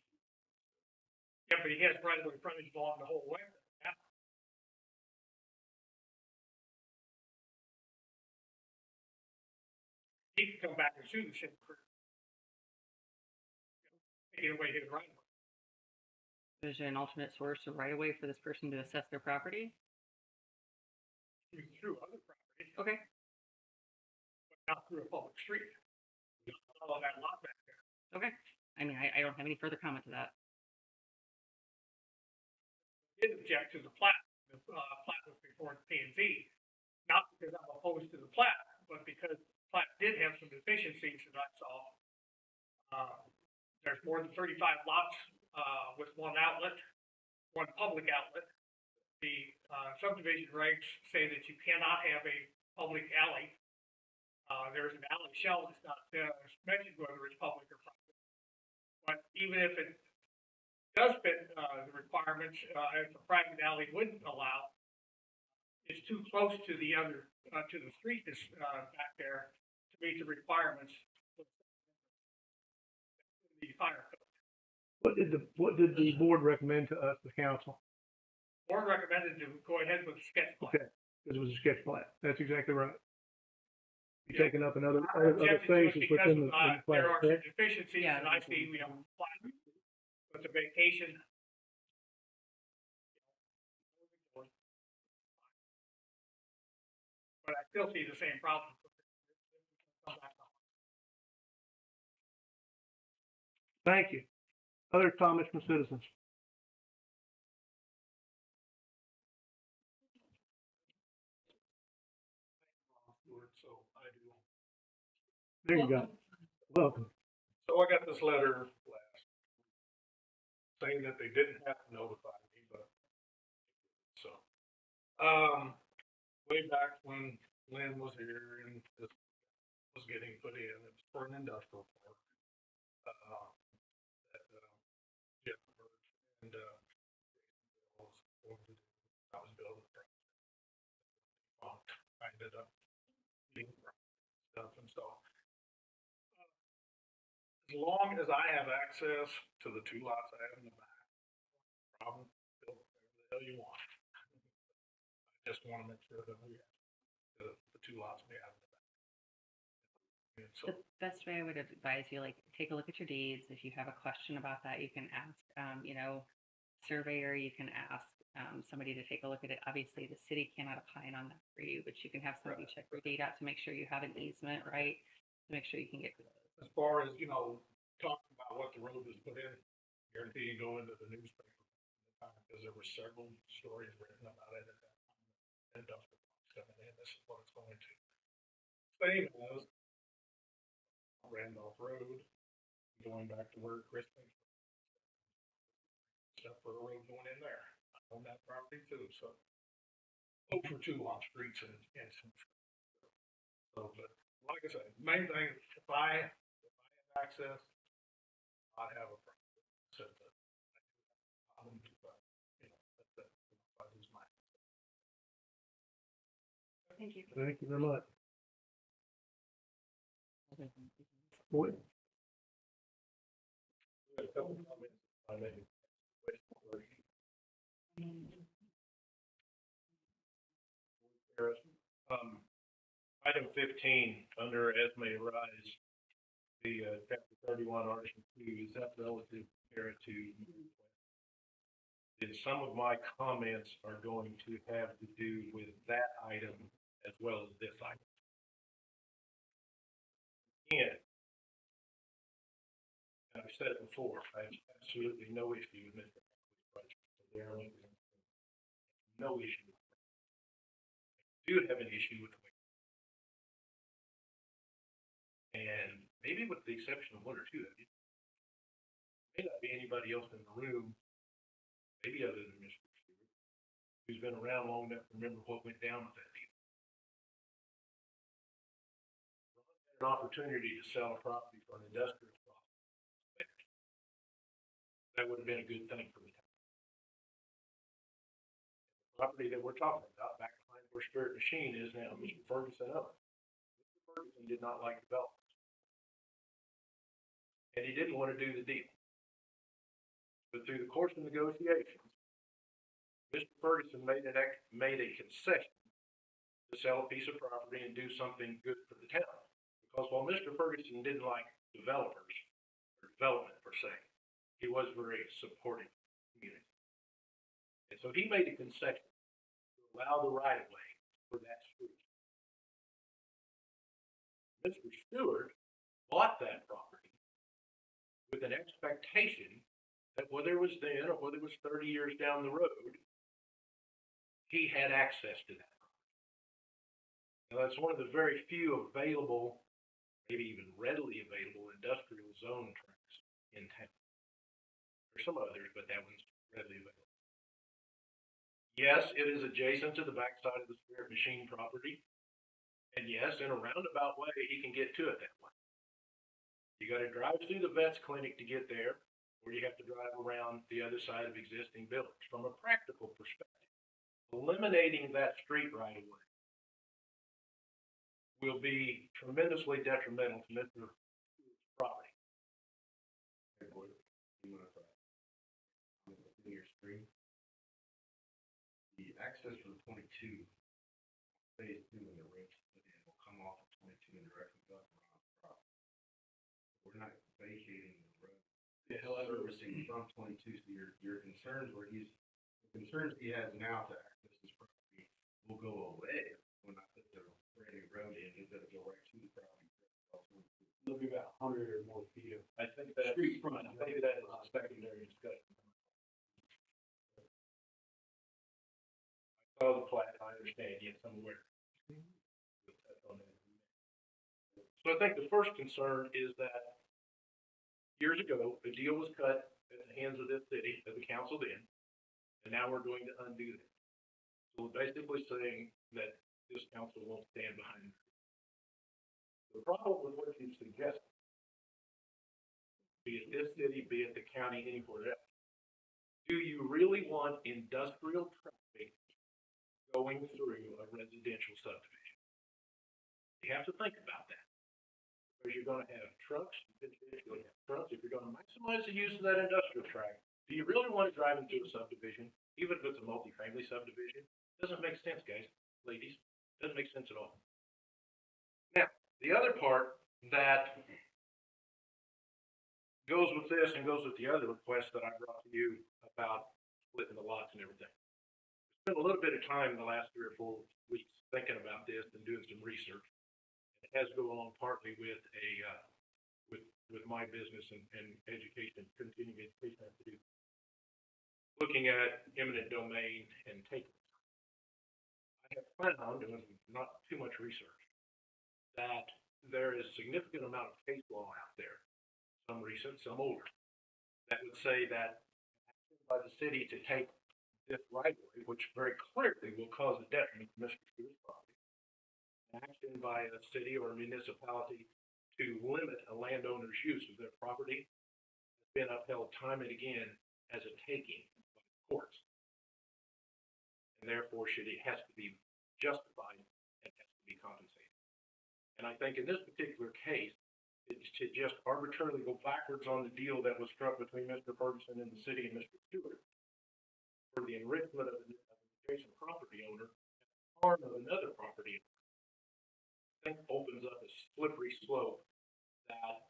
Yeah, but he has right of way frontage along the whole way. Yeah. He could come back and sue the city for taking away his right of way. Is there an alternate source of right of way for this person to assess their property? Through other property, Okay. but not through a public street. Not all of that lot back there. Okay. I mean, I don't have any further comment to that. Did object to the plat. The plat was before the P and Z, not because I'm opposed to the plat, but because plat did have some deficiencies that I saw. There's more than 35 lots, with one outlet, one public outlet. The subdivision regs say that you cannot have a public alley. There's an alley shell that's not mentioned whether it's public or private. But even if it does fit the requirements, as a private alley wouldn't allow, it's too close to the other to the street that's back there to meet the requirements of the fire code. What did the board recommend to us, the council? Board recommended to go ahead with the sketch plan. Okay, because it was a sketch plan. That's exactly right. You're taking up another Objected to it phases because, within the plan. there are some correct? deficiencies Yeah, that I see, with the vacation. But I still see the same problem. Thank you. Other comments from citizens? So I do. There you go. Welcome. So I got this letter last saying that they didn't have to notify me, but so, way back when Lynn was here and this was getting put in, it was for an industrial park. That, Jeff Birch and, was going to do. I was building the project. I ended up getting stuff and so. As long as I have access to the two lots I have in the back, problem, build whatever the hell you want. I just want to make sure that we have the two lots we have in the back. And so, The best way I would advise you, like, take a look at your deeds. If you have a question about that, you can ask, surveyor, you can ask somebody to take a look at it. Obviously, the city cannot opine on that for you, but you can have somebody check your deed out to make sure you have an easement, right? To make sure you can get. as far as, talking about what the road was put in, guarantee you go into the newspaper. Because there were several stories written about it at that time. Industrial parks coming in, this is what it's going to. Same as Randolph Road, going back to where Chris thinks. Stuff for a road going in there. I own that property too, so. Look for two on streets and some. So, but like I said, main thing, if I have access, I have a problem. So, but I don't do that. That's it. I lose my. Thank you. Thank you very much. Boyd? A couple of comments I made. Item 15, under Esme Rise, the chapter 31, article 2, is that relative to. And some of my comments are going to have to do with that item as well as this item. Again, and I've said it before, I have absolutely no issue with Mr. Project. No issue. I do have an issue with the way. And maybe with the exception of one or two of you, may not be anybody else in the room, maybe other than Mr. Stewart, who's been around long enough to remember what went down with that deal. An opportunity to sell a property for an industrial property. That would have been a good thing for the town. The property that we're talking about back behind where Spirit Machine is now, Mr. Ferguson owned. Mr. Ferguson did not like development. And he didn't want to do the deal. But through the course of negotiations, Mr. Ferguson made a concession to sell a piece of property and do something good for the town. Because while Mr. Ferguson didn't like developers or development per se, he was very supportive of the community. And so he made a concession to allow the right of way for that street. Mr. Stewart bought that property with an expectation that whether it was then or whether it was 30 years down the road, he had access to that property. Now, that's one of the very few available, maybe even readily available industrial zone tracts in town. There's some others, but that one's readily available. Yes, it is adjacent to the backside of the Spirit Machine property. And yes, in a roundabout way, he can get to it that way. You gotta drive through the vet's clinic to get there, or you have to drive around the other side of existing buildings. From a practical perspective, eliminating that street right away will be tremendously detrimental to Mr. Stewart's property. Your screen. The access from 22, phase 2 in the range put in will come off of 22 and directly up around the property. We're not vacating the road. Yeah, he'll have Servicing from 22, so your concerns the concerns he has now to access his property will go away when I put the brand new road in. He's gonna go right to the property. It'll be about 100 or more feet of, I think that, Street front. I think that is a secondary discussion. I saw the plat, I understand, yes, I'm aware. So I think the first concern is that years ago, the deal was cut at the hands of this city, of the council then, and now we're going to undo that. So we're basically saying that this council won't stand behind it. The problem with what you suggest, be it this city, be it the county, anywhere else, do you really want industrial traffic going through a residential subdivision? You have to think about that. Because you're gonna have trucks, if you're gonna maximize the use of that industrial tract, do you really want to drive into a subdivision, even if it's a multifamily subdivision? Doesn't make sense, guys, ladies, doesn't make sense at all. Now, the other part that goes with this and goes with the other request that I brought to you about splitting the lots and everything. Spent a little bit of time in the last 3 or 4 weeks thinking about this and doing some research. It has to go along partly with with my business and education, continuing education I have to do. Looking at eminent domain and taking. I have found, and not too much research, that there is a significant amount of case law out there, some recent, some older, that would say that by the city to take this right away, which very clearly will cause a detriment to Mr. Stewart's property, action by a city or a municipality to limit a landowner's use of their property has been upheld time and again as a taking by the courts. And therefore has to be justified and has to be compensated. And I think in this particular case, to just arbitrarily go backwards on the deal that was struck between Mr. Ferguson and the city and Mr. Stewart for the enrichment of an adjacent property owner at the harm of another property owner, I think opens up a slippery slope that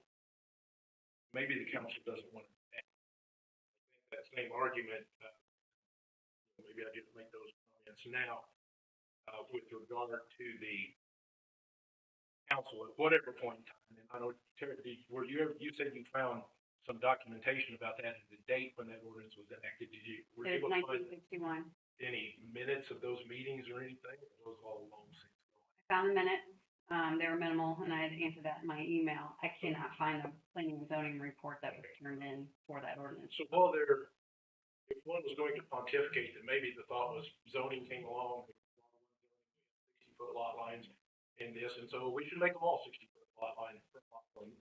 maybe the council doesn't want to make. I think that same argument, maybe I didn't make those comments now, with regard to the council at whatever point in time. And I know, Terry, you said you found some documentation about that and the date when that ordinance was enacted. Were you It's able to find 1961. any minutes of those meetings or anything? Those all long since gone. I found the minutes. They were minimal, and I had answered that in my email. I cannot find the planning and zoning report that was turned in for that ordinance. So while if one was going to pontificate that maybe the thought was zoning came along, 60-foot lot lines in this, and so we should make them all 60-foot lot lines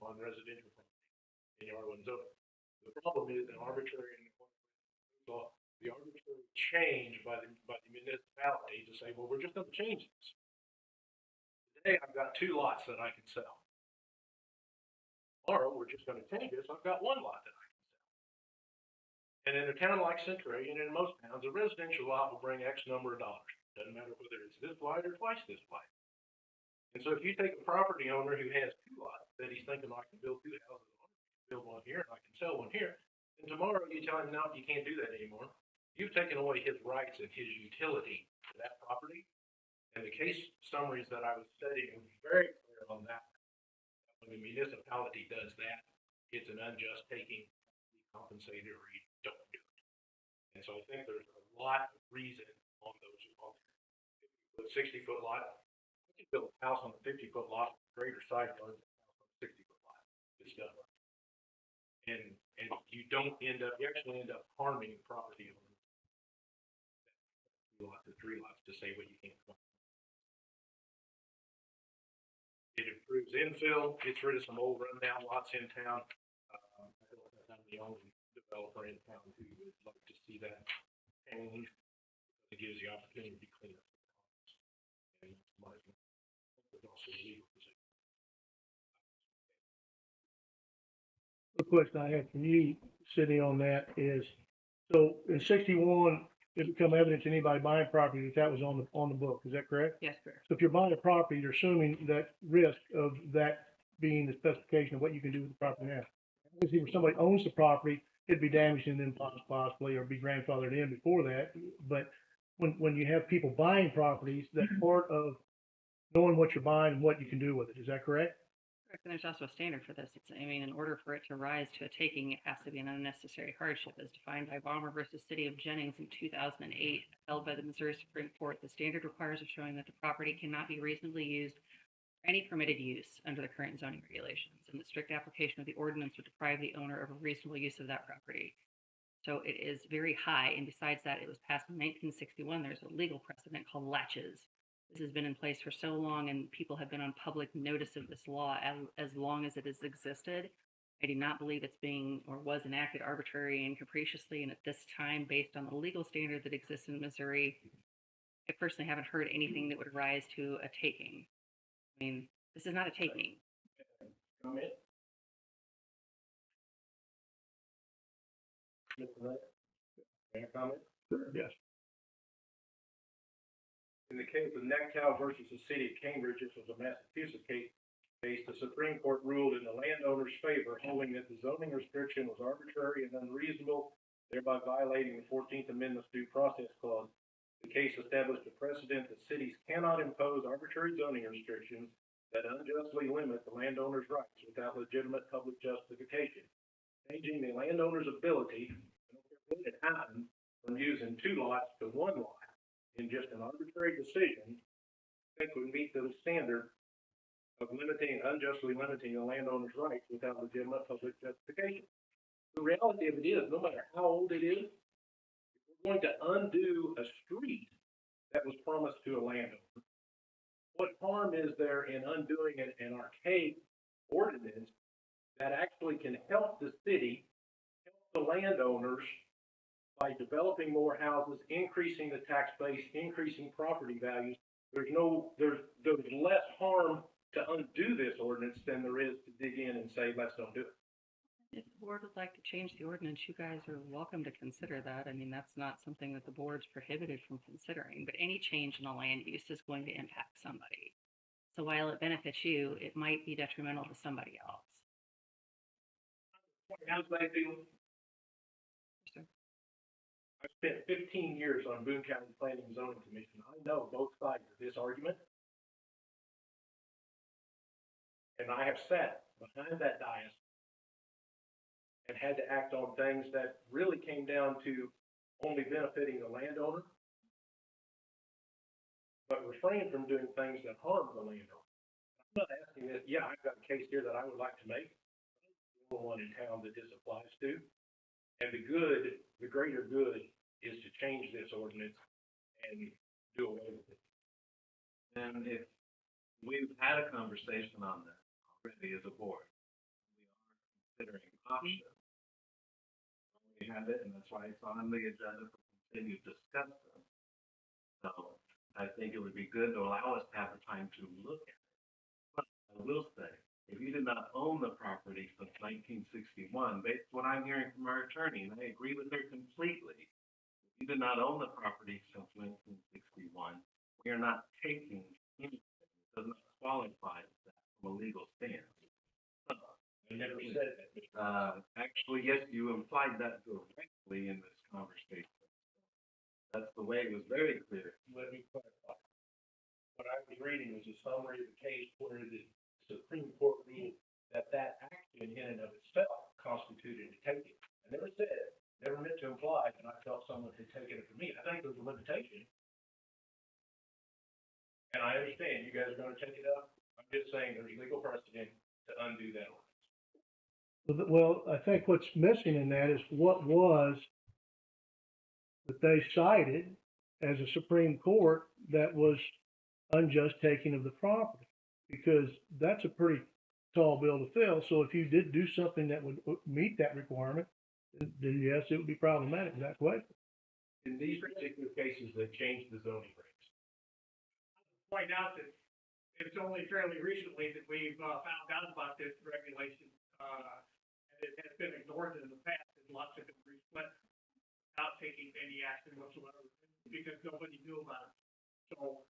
on residential property in the R1 zone. The problem is an arbitrary the arbitrary change by the municipality to say, well, we're just going to change this. Today I've got 2 lots that I can sell. Tomorrow we're just going to change this. I've got 1 lot that I can sell. And in a town like Centralia, and in most towns, a residential lot will bring X number of dollars. Doesn't matter whether it's this wide or twice this wide. And so if you take a property owner who has 2 lots that he's thinking, I can build 2 houses on, build one here, and I can sell one here, and tomorrow you tell him, no, you can't do that anymore. You've taken away his rights and his utility to that property. And the case summaries that I was studying were very clear on that. When the municipality does that, it's an unjust taking, be compensated, or you don't do it. And so I think there's a lot of reason on those 60-foot lot. You build a house on a 50-foot lot, greater side yard than a house on a 60-foot lot. It's done right. And you don't end up, you actually end up harming property owners. 2 lots or 3 lots to say what you can't. It improves infill, gets rid of some old rundown lots in town. I feel like I'm the only developer in town who would like to see that change. It gives the opportunity to clean up the problems. And it's also a legal position. The question I had for you, sitting on that, is, so in 61, it become evident to anybody buying property that that was on the book, is that correct? Yes, correct. So if you're buying a property, you're assuming that risk of that being the specification of what you can do with the property now. Obviously, if somebody owns the property, it'd be damaged and then possibly, or be grandfathered in before that. But when you have people buying properties, that's part of knowing what you're buying and what you can do with it, is that correct? Correct, and there's also a standard for this. It's, I mean, in order for it to rise to a taking, it has to be an unnecessary hardship as defined by Balmer versus City of Jennings in 2008, held by the Missouri Supreme Court. The standard requires a showing that the property cannot be reasonably used for any permitted use under the current zoning regulations, and the strict application of the ordinance would deprive the owner of a reasonable use of that property. So it is very high, and besides that, it was passed in 1961. There's a legal precedent called latches. This has been in place for so long, and people have been on public notice of this law as long as it has existed. I do not believe it's being or was enacted arbitrarily and capriciously, and at this time, based on the legal standard that exists in Missouri, I personally haven't heard anything that would rise to a taking. I mean, this is not a taking. Comment? Mr. Ray? May I comment? Yes. In the case of Nectow versus the city of Cambridge, this was a Massachusetts case. The Supreme Court ruled in the landowner's favor, holding that the zoning restriction was arbitrary and unreasonable, thereby violating the 14th Amendment's due process clause. The case established a precedent that cities cannot impose arbitrary zoning restrictions that unjustly limit the landowner's rights without legitimate public justification. Changing the landowner's ability, when it happened, from using 2 lots to 1 lot in just an arbitrary decision, I think would meet the standard of unjustly limiting the landowner's rights without legitimate public justification. The reality of it is, no matter how old it is, if we're going to undo a street that was promised to a landowner, what harm is there in undoing an archaic ordinance that actually can help the city, help the landowners by developing more houses, increasing the tax base, increasing property values? There's less harm to undo this ordinance than there is to dig in and say, let's don't do it. If the board would like to change the ordinance, you guys are welcome to consider that. I mean, that's not something that the board's prohibited from considering, but any change in a land use is going to impact somebody. So while it benefits you, it might be detrimental to somebody else. How's that feel? Sure. I spent 15 years on Boone County Planning and Zoning Commission. I know both sides of this argument. And I have sat behind that dais and had to act on things that really came down to only benefiting the landowner, but refrain from doing things that harm the landowner. I'm not asking that, yeah, I've got a case here that I would like to make. I'm the one in town that this applies to. And the greater good is to change this ordinance and do away with it. And if we've had a conversation on that already as a board, we are considering options. We have it, and that's why it's on the agenda for continued discussion. So I think it would be good to allow us to have the time to look at it. But I will say, if you did not own the property since 1961, based on what I'm hearing from our attorney, and I agree with her completely, if you did not own the property since 1961, we are not taking anything. It does not qualify as that from a legal stance. I never said that. Actually, yes, you implied that directly in this conversation. That's the way it was very clear. Let me clarify. What I was reading was a summary of the case where the Supreme Court ruled that action in and of itself constituted a taking. I never said, never meant to imply that I felt someone had taken it from me. I think there's a limitation And I understand you guys are gonna take it up. I'm just saying there's legal precedent to undo that ordinance. Well, I think what's missing in that is what was that they cited as a Supreme Court that was unjust taking of the property. Because that's a pretty tall bill to fill. So if you did do something that would meet that requirement, then yes, it would be problematic, that way. In these particular cases, they changed the zoning regs. Point out that it's only fairly recently that we've, found out about this regulation, and it has been ignored in the past, and lots of it split without taking any action whatsoever, because nobody knew about it. So,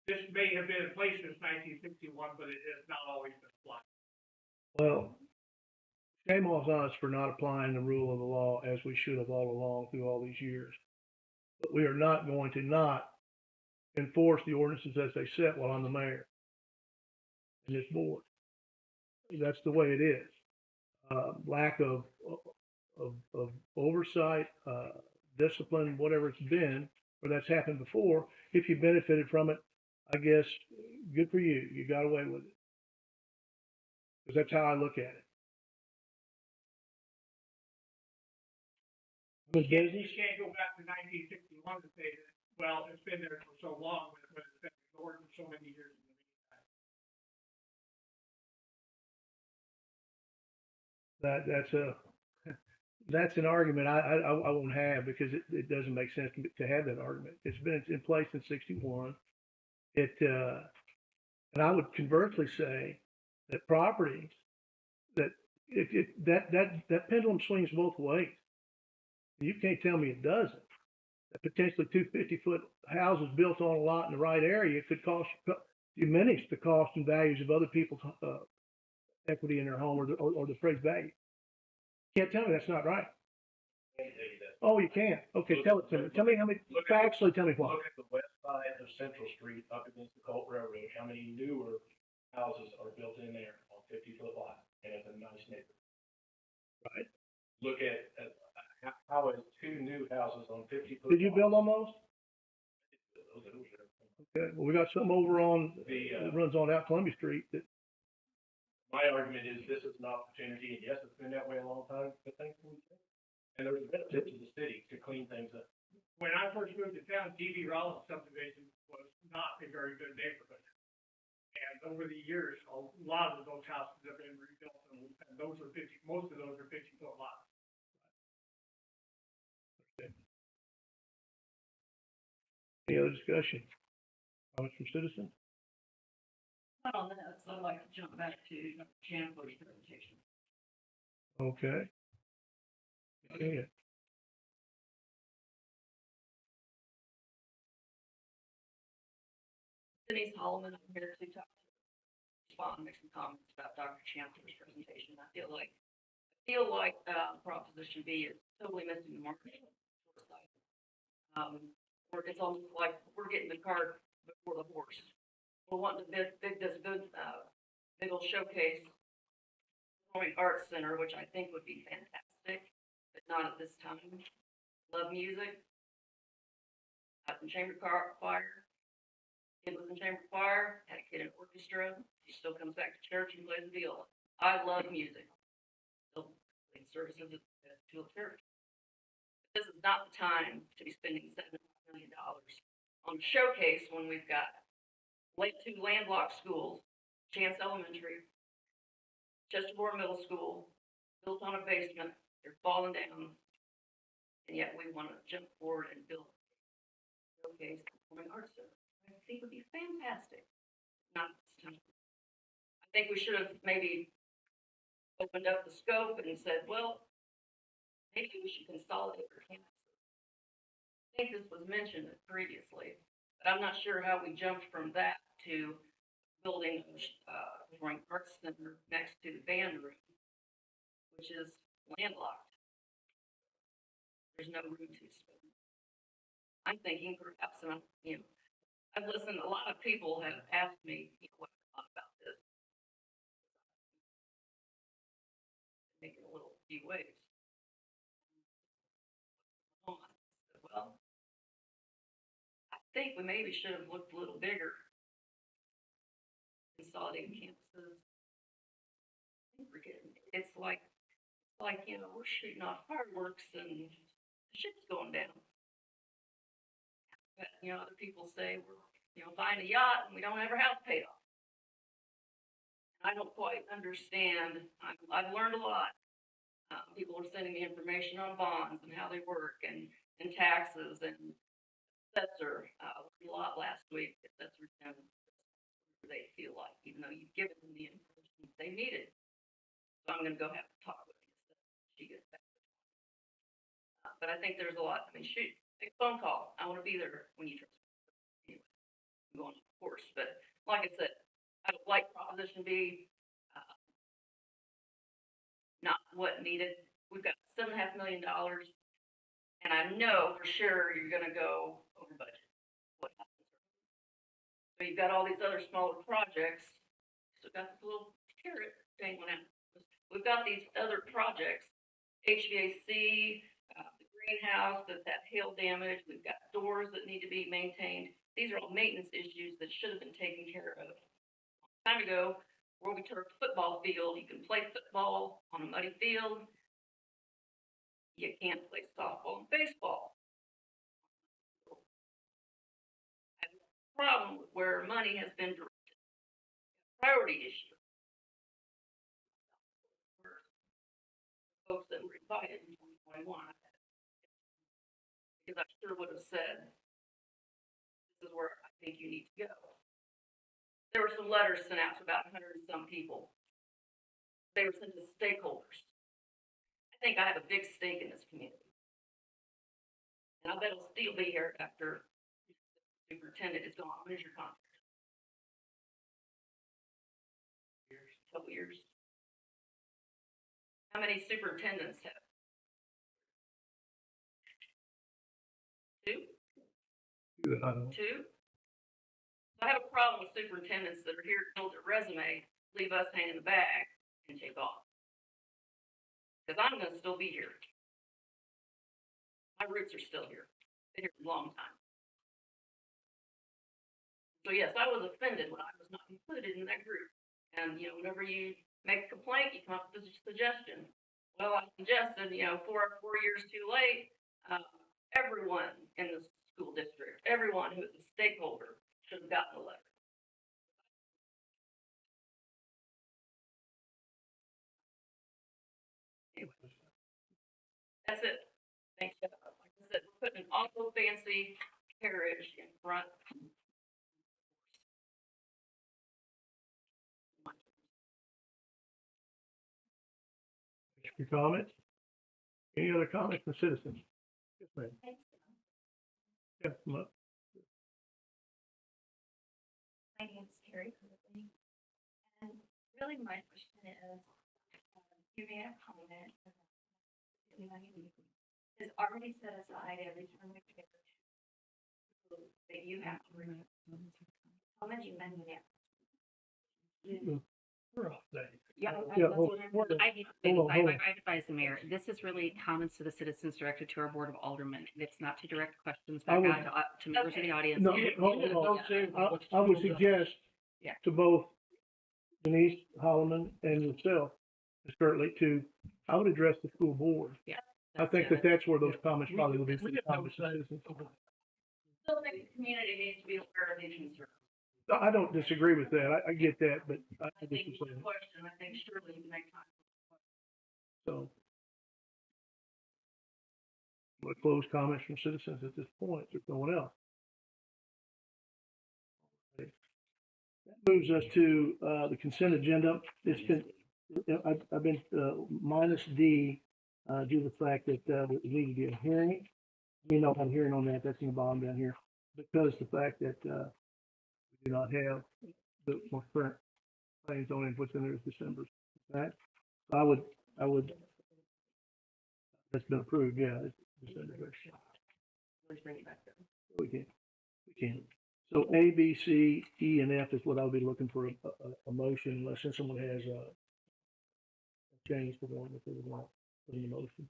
this may have been in place since 1961, but it has not always been applied. Well, shame on us for not applying the rule of the law as we should have all along through all these years. But we are not going to not enforce the ordinances as they set while I'm the mayor and this board. That's the way it is. Lack of oversight, discipline, whatever it's been, or that's happened before. If you benefited from it, I guess good for you. You got away with it. Because that's how I look at it. I'm in business. You can't go back to 1961 and say that, well, it's been there for so long, but it's been ignored for so many years in the meantime. That's an argument I won't have, because it doesn't make sense to have that argument. It's been in place since '61. And I would conversely say that properties that that pendulum swings both ways. You can't tell me it doesn't. That potentially 250-foot houses built on a lot in the right area could diminish the cost and values of other people's equity in their home, or the appraised value. Can't tell me that's not right. Oh, you can't. Okay, tell it to me. Tell me how many. Factually, tell me what. Look at the west side of Central Street up against the Colt Railroad. How many newer houses are built in there on 50-foot lot, and it's a nice neighborhood. Right. Look at how is 2 new houses on 50-foot. Did you build on those? Those? Okay. Well, we got some over on that runs on out Columbia Street. That my argument is this is an opportunity, and yes, it's been that way a long time, but things can change. And there's a benefit to the city to clean things up. When I first moved to town, D.B. Rollins subdivision was not a very good neighborhood. And over the years, a lot of those houses have been rebuilt, and those are most of those are 50-foot lots. any other discussion? Comments from citizens? Not on that, so I'd like to jump back to Chandler's presentation. Okay. Yeah. Denise Holloman, I'm here to talk, respond, make some comments about Dr. Chancellor's presentation. I feel like Proposition B is totally missing the mark. Or it's almost like we're getting the cart before the horse. We're wanting to big old showcase Performing Arts Center, which I think would be fantastic, but not at this time. Love music. I was in chamber choir. Kid was in chamber choir. Had a kid in orchestra. He still comes back to church and plays the viola. I love music. Still playing services at Tulip Church. This is not the time to be spending $7 million on a showcase when we've got 2 landlocked schools, Chance Elementary, Chestermore Middle School, built on a basement. They're falling down, and yet we want to jump forward and build a showcase Performing Arts Center. I think it would be fantastic. Not this time. I think we should have maybe opened up the scope and said, well, maybe we should consolidate our campuses. I think this was mentioned previously, but I'm not sure how we jumped from that to building a Performing Arts Center next to the band room, which is landlocked. There's no room to spend. I'm thinking perhaps, I've listened, a lot of people have asked me what I thought about this. Make it a little few ways. Well, I think we we maybe should have looked a little bigger. Consolidating campuses. It's like, you know, we're shooting off fireworks and the shit's going down. But, you know, other people say we're, you know, buying a yacht and we don't ever have to pay it off. I don't quite understand. I've learned a lot. People are sending me information on bonds and how they work and taxes and assessor. I learned a lot last week. Assessors know what they feel like, even though you've given them the information they needed. So I'm going to go have a talk with you so she gets back. But I think there's a lot. I mean, shoot, make a phone call. I want to be there when you transfer. Anyway, I'm going of course, but like I said, I would like Proposition B. Not what needed. We've got $7.5 million, and I know for sure you're going to go over budget. What happens? So you've got all these other smaller projects. So got this little carrot dangling out. We've got these other projects, HVAC, the greenhouse that's had hail damage. We've got doors that need to be maintained. These are all maintenance issues that should have been taken care of a long time ago. Where we turf football field, you can play football on a muddy field. You can't play softball and baseball. I have a problem with where money has been directed. Priority issue. For folks that were invited in 2021, because I sure would have said, this is where I think you need to go. There were some letters sent out to about 100 and some people. They were sent to stakeholders. I think I have a big stake in this community. And I bet I'll still be here after the superintendent is gone. When is your contract? Couple years. How many superintendents have? 2? I don't. 2? I have a problem with superintendents that are here to build their resume, leave us hanging the bag, and take off. Because I'm going to still be here. My roots are still here. Been here a long time. So yes, I was offended when I was not included in that group. And, you know, whenever you make a complaint, you come up with a suggestion. Well, I suggested, you know, 4 years too late, everyone in the school district, everyone who is a stakeholder should have gotten a letter. Anyway, that's it. Thanks. Like I said, we're putting an awful fancy carriage in front. Your comments? Any other comments from citizens? Yes, ma'am. Yeah, come up. My name's Terry Kirtley, and really my question is, you made a comment about the money is already set aside every time we pay that you have to remove. How much money now? We're off day. Yeah, Yeah, I hate to say this, I advise the mayor, this is really comments to the citizens directed to our board of aldermen. It's not to direct questions back out to members of the audience. No, hold on. I would suggest Yeah. to both Denise Holloman and yourself, Ms. Kirtley, I would address the school board. Yeah. I think that's where those comments probably will be for the comments of citizens. Still think the community needs to be aware of these concerns. I don't disagree with that. I get that, but I I just think was it's a saying, question. I think surely you can make time. so. I'm gonna close comments from citizens at this point. There's no one else. That moves us to, the consent agenda. It's been, I've been, minus D, due to the fact that, there needed to be a hearing. Not a hearing on that, that's in the bottom down here, because the fact that, we do not have the most current planning zoning, what's in there is December, right? So I would, that's been approved, yeah. It's December. Let's bring it back down. We can. So A, B, C, E, and F is what I'll be looking for a motion, unless someone has a change to one that they would want in the motion.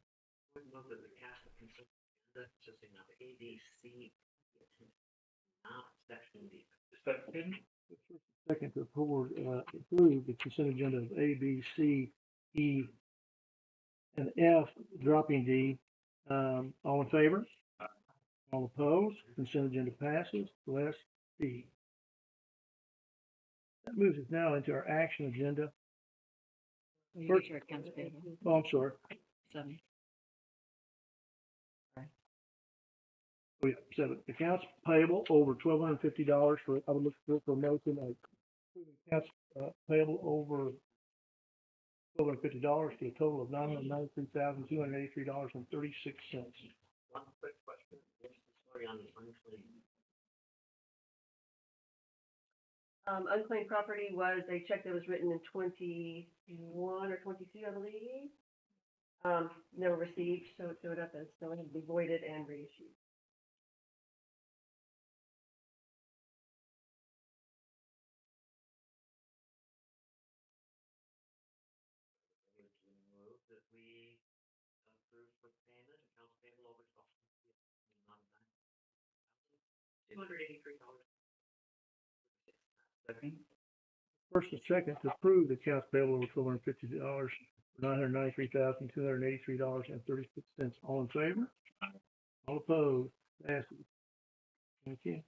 Section D. Second to approve the consent agenda of A, B, C, E, and F, dropping D. All in favor? All opposed? Consent agenda passes. Last D. That moves us now into our action agenda. You First- get your accounts payable. Oh, I'm sorry. 7. Oh, yeah, 7. Accounts payable over $1,250 for, I would look for a motion of accounts payable over $1,250 for a total of $993,283.36. One quick question, what's the story on the unclaimed? Unclaimed property was a check that was written in 21 or 22, I believe. Never received, so it showed up as still had to be voided and reissued. Move that we approve for payment, accounts payable over $283. Second. First and second to approve the accounts payable over $1,250 for $993,283.36. All in favor? All opposed? Passes. Thank you.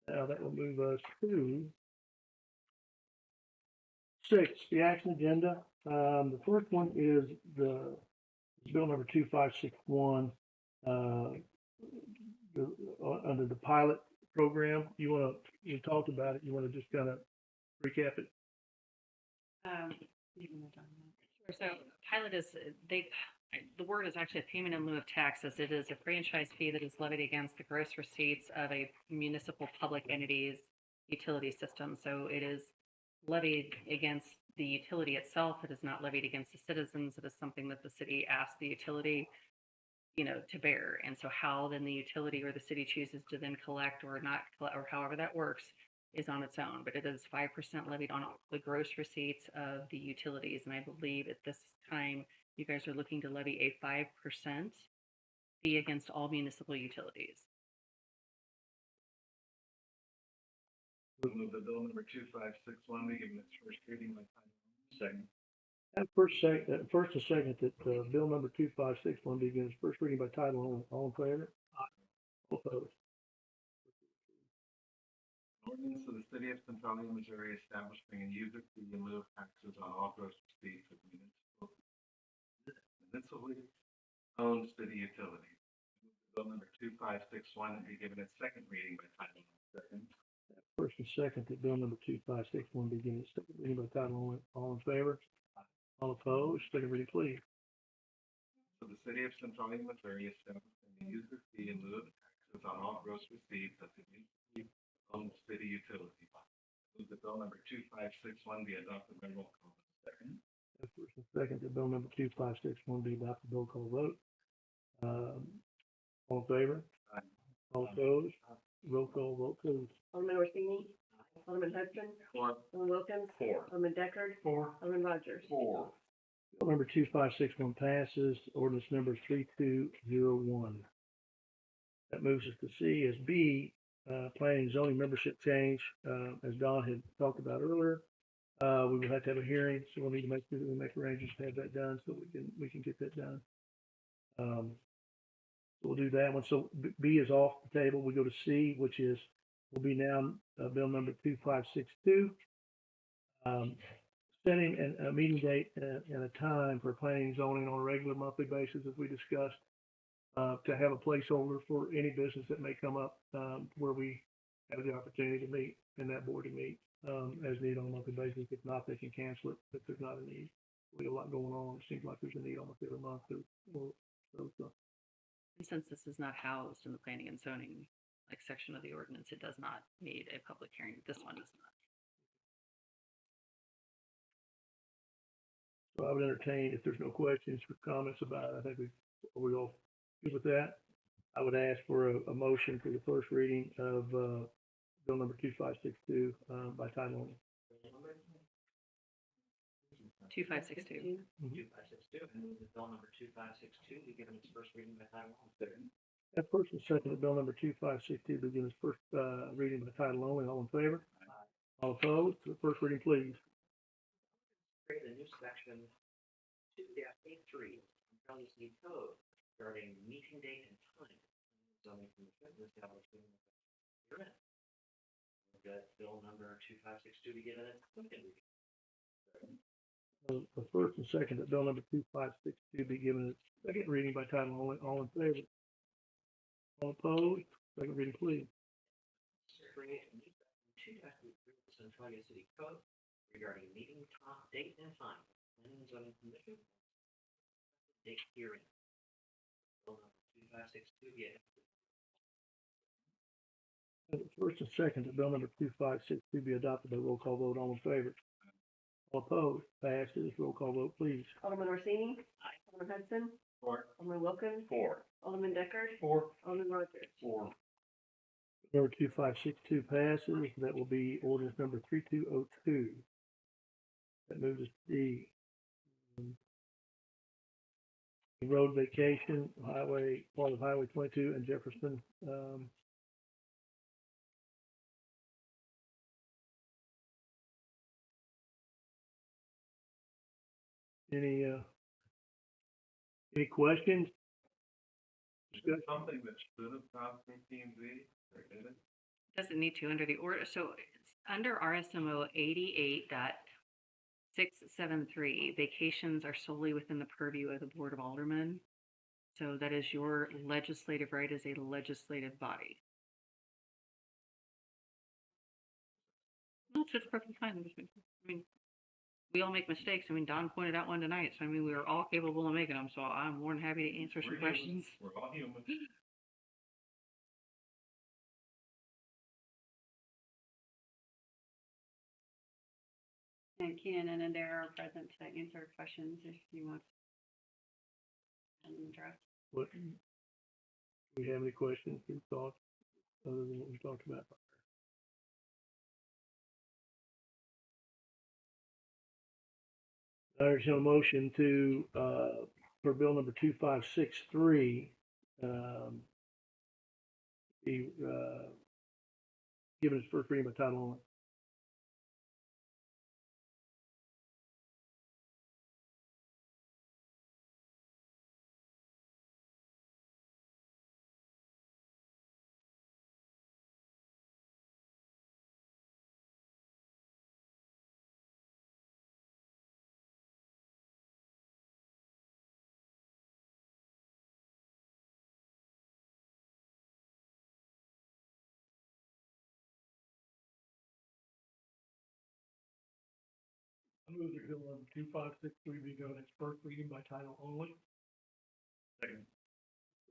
Now that will move us to 6, the action agenda. The first one is the bill number 2561, under the pilot program. You talked about it. You want to just kind of recap it? Sure. So pilot is, the word is actually a payment in lieu of taxes. It is a franchise fee that is levied against the gross receipts of a municipal public entity's utility system. So it is levied against the utility itself. It is not levied against the citizens. It is something that the city asks the utility, to bear. And so how then the utility or the city chooses to then collect or not, or however that works, is on its own. But it is 5% levied on the gross receipts of the utilities. And I believe at this time, you guys are looking to levy a 5% fee against all municipal utilities. Move the bill number 2561 be given its first reading by title only. Second. First and second that bill number 2561 be given its first reading by title only. All in favor? All opposed? Ordinance of the City of Centralia, Missouri establishing a user fee in lieu of taxes on all gross receipts of municipally owned city utilities. Move the bill number 2561 be given its second reading by title only. Second. First and second that bill number 2561 be given its second reading by title only. All in favor? All opposed? Second reading, please. So the City of Centralia, Missouri establishing a user fee in lieu of taxes on all gross receipts of the municipally owned city utility. Move the bill number 2561 be adopted by roll call. Second. First and second that bill number 2561 be adopted. Roll call vote. All in favor? Aye. All opposed? Roll call vote, please. Alderman Orsini? Alderman Hudson? 4. Alderman Wilkins? 4. Alderman Deckard? 4. Alderman Rogers? 4. Bill number 2561 passes. Ordinance number 3201. That moves us to C as B, planning and zoning membership change. As Don had talked about earlier, we will have to have a hearing, so we'll need to make sure that we make arrangements to have that done so we can get that done. We'll do that one. So B is off the table. We go to C, which will be now bill number 2562. Setting a meeting date and a time for planning and zoning on a regular monthly basis, as we discussed, to have a placeholder for any business that may come up, where we have the opportunity to meet and that board to meet, as needed on a monthly basis. If not, they can cancel it if there's not a need. We have a lot going on. It seems like there's a need almost every month so. And since this is not housed in the planning and zoning section of the ordinance, it does not need a public hearing. This one does not. So I would entertain, if there's no questions or comments about it, I think we all good with that. I would ask for a motion for the first reading of bill number 2562 by title only. 2562. 2562, and move the bill number 2562 be given its first reading by title only. Second. Have first and second that bill number 2562 begin its first, reading by title only. All in favor? All opposed? To the first reading, please. Create a new section 2-83 from the city code regarding meeting date and time. Zoning commission establishing herein. We've got bill number 2562 to give it its second reading. The first and second that bill number 2562 be given its second reading by title only. All in favor? All opposed? Second reading, please. Create a new section 2-83 of the Centralia City Code regarding meeting date and time. Planning and zoning commission. Date hearing. Bill number 2562 be adopted. First and second that bill number 2562 be adopted by roll call vote. All in favor? All opposed? Passes. Roll call vote, please. Alderman Orsini? Aye. Alderman Hudson? Four. Alderman Wilkins? 4. Alderman Deckard? 4. Alderman Rogers? 4. Number 2562 passes. That will be ordinance number 3202. That moves us to D. Road vacation, highway, part of Highway 22 and Jefferson. Any questions? Discussion? Something that should have gone through P and Z, or did it? Doesn't need to under the order, so it's under RSMO 88.673, vacations are solely within the purview of the Board of Aldermen. So that is your legislative right as a legislative body. No, it's perfectly fine. I mean, we all make mistakes. I mean, Don pointed out one tonight, so I mean, we are all capable of making them, so I'm more than happy to answer some questions. We're all human. And Keenan and Adair are present to answer questions if you want. And address. What, do we have any questions or thoughts other than what we talked about? I entertain a motion to, for bill number 2563, be, given its first reading by title only. I move that bill number 2563 be given its first reading by title only. Second.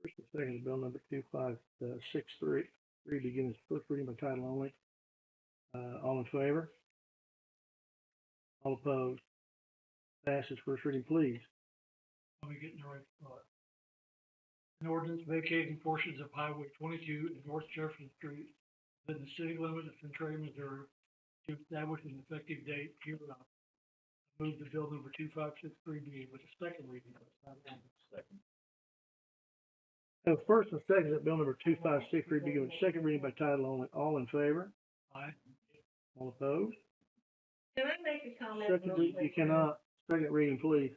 First and second, bill number 2563 begin its first reading by title only. All in favor? All opposed? Passes. First reading, please. Let me get in the right spot. An ordinance vacating portions of Highway 22 and North Jefferson Street within the city limits of Centralia, Missouri to establish an effective date hereof. Move the bill number 2563 be with a second reading. Second. First and second that bill number 2563 be given its second reading by title only. All in favor? Aye. All opposed? Can I make a comment? Second reading, you cannot. Second reading, please.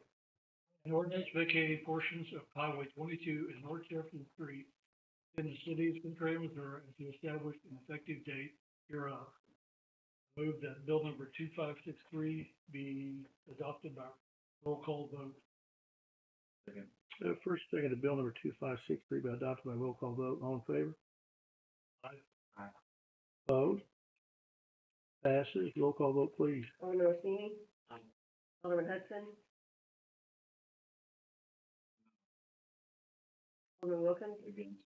An ordinance vacating portions of Highway 22 and North Jefferson Street in the city of Centralia, Missouri, and to establish an effective date hereof. Move that bill number 2563 be adopted by roll call vote. Second. First, second to bill number 2563 be adopted by roll call vote. All in favor? Aye. Aye. Opposed? Passes. Roll call vote, please. Alderman Orsini? Aye. Alderman Hudson? Alderman Wilkins? Against.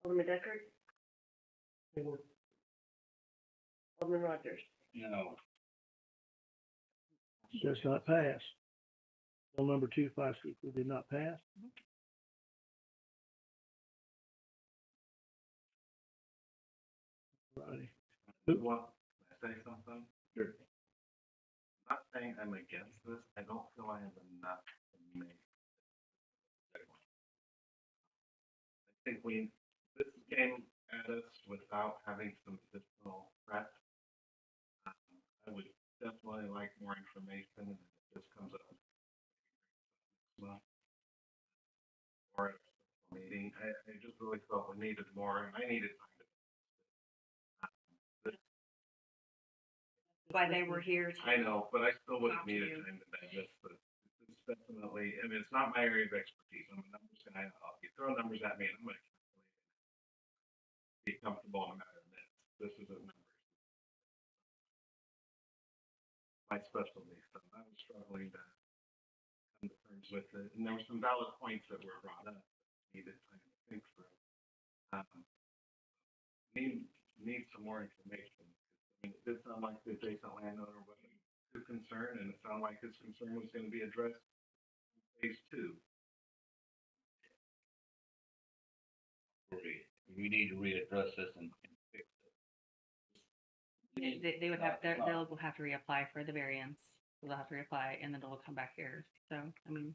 Alderman Deckard? Four. Alderman Rogers? No. Does not pass. Bill number 2563 did not pass. Righty. Well, can I say something? Sure. I'm not saying I'm against this, I don't feel I have enough to make. think this came at us without having some additional prep. I would definitely like more information, and if this comes up next month or at a special meeting, I just really felt we needed more, and I needed time to. Why they were here. I know, but I still would have Talk to needed you. time to digest this. It's definitely, I mean, it's not my area of expertise. I'm a numbers guy. You throw numbers at me, and I'm going to be comfortable in a matter of minutes. This isn't numbers. My specialty, so I was struggling to come to terms with it. And there were some valid points that were brought up that needed time to think through. Need some more information. I mean, it did sound like the adjacent landowner wasn't too concerned, and it sounded like his concern was going to be addressed in phase 2. We need to readdress this and fix it. They would have, they'll have to reapply for the variance. They'll have to reapply and then they'll come back here. So, I mean,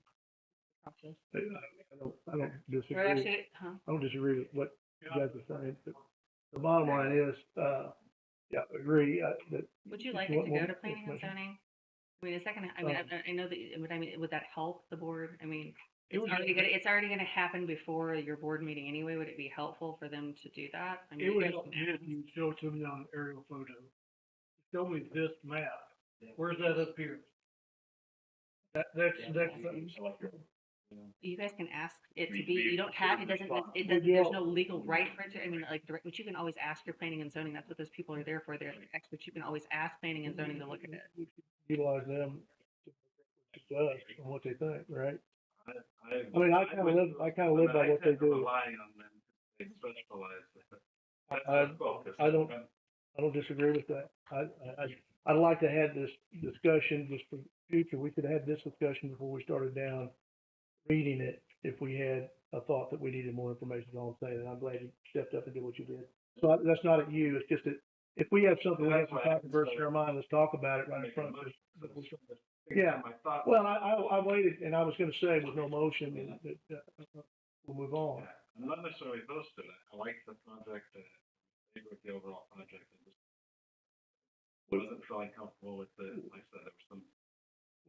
process. I don't Or disagree. actually, huh? I don't disagree with what you guys are saying. But the bottom line is, yeah, I agree, that. Would you if like it want to more go to planning and information- zoning? I mean, is that gonna, I mean, I know that, but I mean, would that help the board? I mean, It would- it's already gonna happen before your board meeting anyway. Would it be helpful for them to do that? I mean, It you would guys help can me ask. if you show it to me on an aerial photo. Show me this map. Where's that up here? That's You guys can ask it to We- be, we- you don't have, it doesn't, Would there's you no all- legal right for it to, I mean, like, direct, but you can always ask your planning and zoning, that's what those people are there for, they're experts, you can always ask planning and zoning to look at it. We should utilize them to us on what they think, right? I mean, I kinda live by what they do. Rely on them. They specialize. That's I- our focus. I don't disagree with that. I'd like to have this discussion just for the future. We could have had this discussion before we started down reading it, if we had a thought that we needed more information, is all I'm saying, and I'm glad you stepped up and did what you did. So that's not at you, it's just that if we have something, we have some controversy in our mind, let's talk about it right in front of us. Yeah. My thoughts. Well, I waited, and I was gonna say with no motion, and we'll move on. Yeah, I'm not necessarily opposed to it. I like the project, favor with the overall project. I just wasn't feeling comfortable with it. Like I said, there were some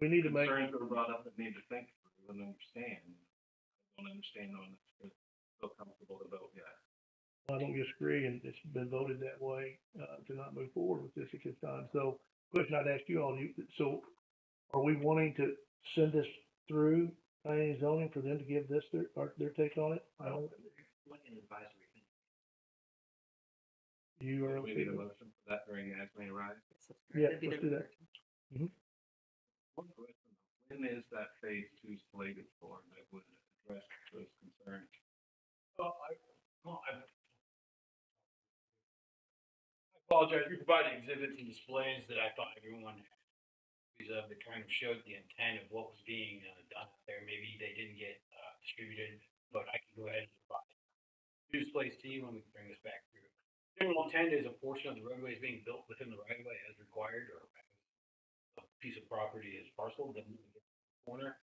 We need to make, concerns that were brought up that need to think through and understand. I don't understand on it. Feel comfortable to vote yes. I don't disagree, and it's been voted that way, to not move forward with this at this time. So, question I'd ask you all, so are we wanting to send this through planning and zoning for them to give this their take on it? I don't, Like an advisory thing. you are We okay need a with it? motion for that during as may rise. Yeah, That'd be let's the- do that. One question, when is that phase 2 slated for that would address those concerns? I apologize, we provided exhibits and displays that I thought everyone had. These that kind of showed the intent of what was being done out there. Maybe they didn't get distributed, but I can go ahead and provide two displays to you when we bring this back through. General intent is a portion of the roadway is being built within the right of way as required, or a piece of property is parceled, then we get to the corner,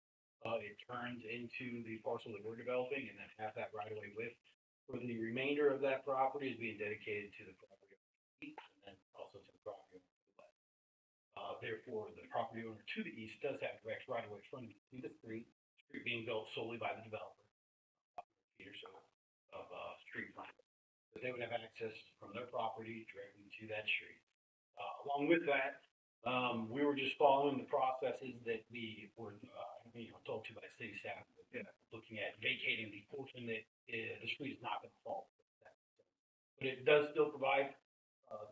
it turns into the parcel that we're developing, and then half that right of way width. For the remainder of that property is being dedicated to the property owner to the east, and then also to the property owner to the west. Therefore, the property owner to the east does have direct right of way frontage to the street being built solely by the developer, Peterson of street front. But they would have access from their property directly to that street. Along with that, we were just following the processes that we were, told to by city staff. Looking at vacating the portion that the street is not going to fall. But it does still provide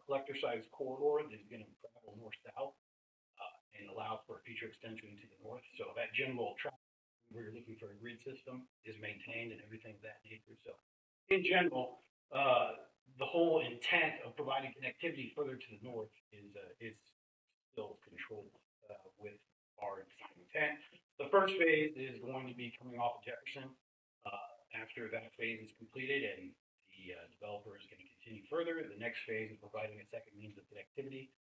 collector size corridor that is going to travel north-south and allow for a future extension to the north. So that general track, where you're looking for a grid system, is maintained and everything of that nature. So in general, the whole intent of providing connectivity further to the north is still controlled with our design intent. The first phase is going to be coming off of Jefferson. After that phase is completed and the developer is going to continue further, the next phase is providing a second means of connectivity,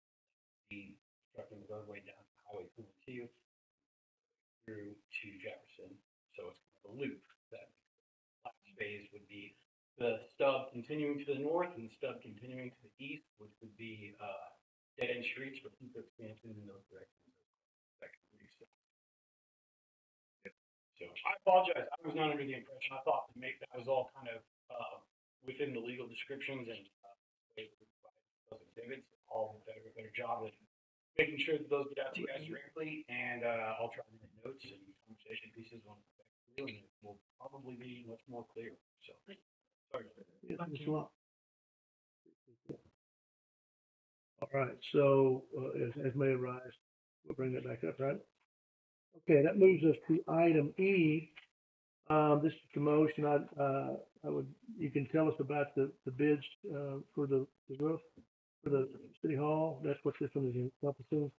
the constructing the roadway down to Highway 42 through to Jefferson. So it's kind of a loop. That last phase would be the stub continuing to the north and the stub continuing to the east, which would be, dead end streets for future expansion in those directions. Effectively, so. So I apologize, I was not under the impression, I thought that was all kind of, within the legal descriptions and, those exhibits, all better job at making sure that those get out to you guys directly, and, I'll try to make notes and conversation pieces on it, and it will probably be much more clear, so. Sorry. Yeah, thanks a lot. All right, so, as may arise, we'll bring that back up, right? Okay, that moves us to item E. This is the motion, you can tell us about the bids, for the roof, for the city hall, that's what this one is encompassing.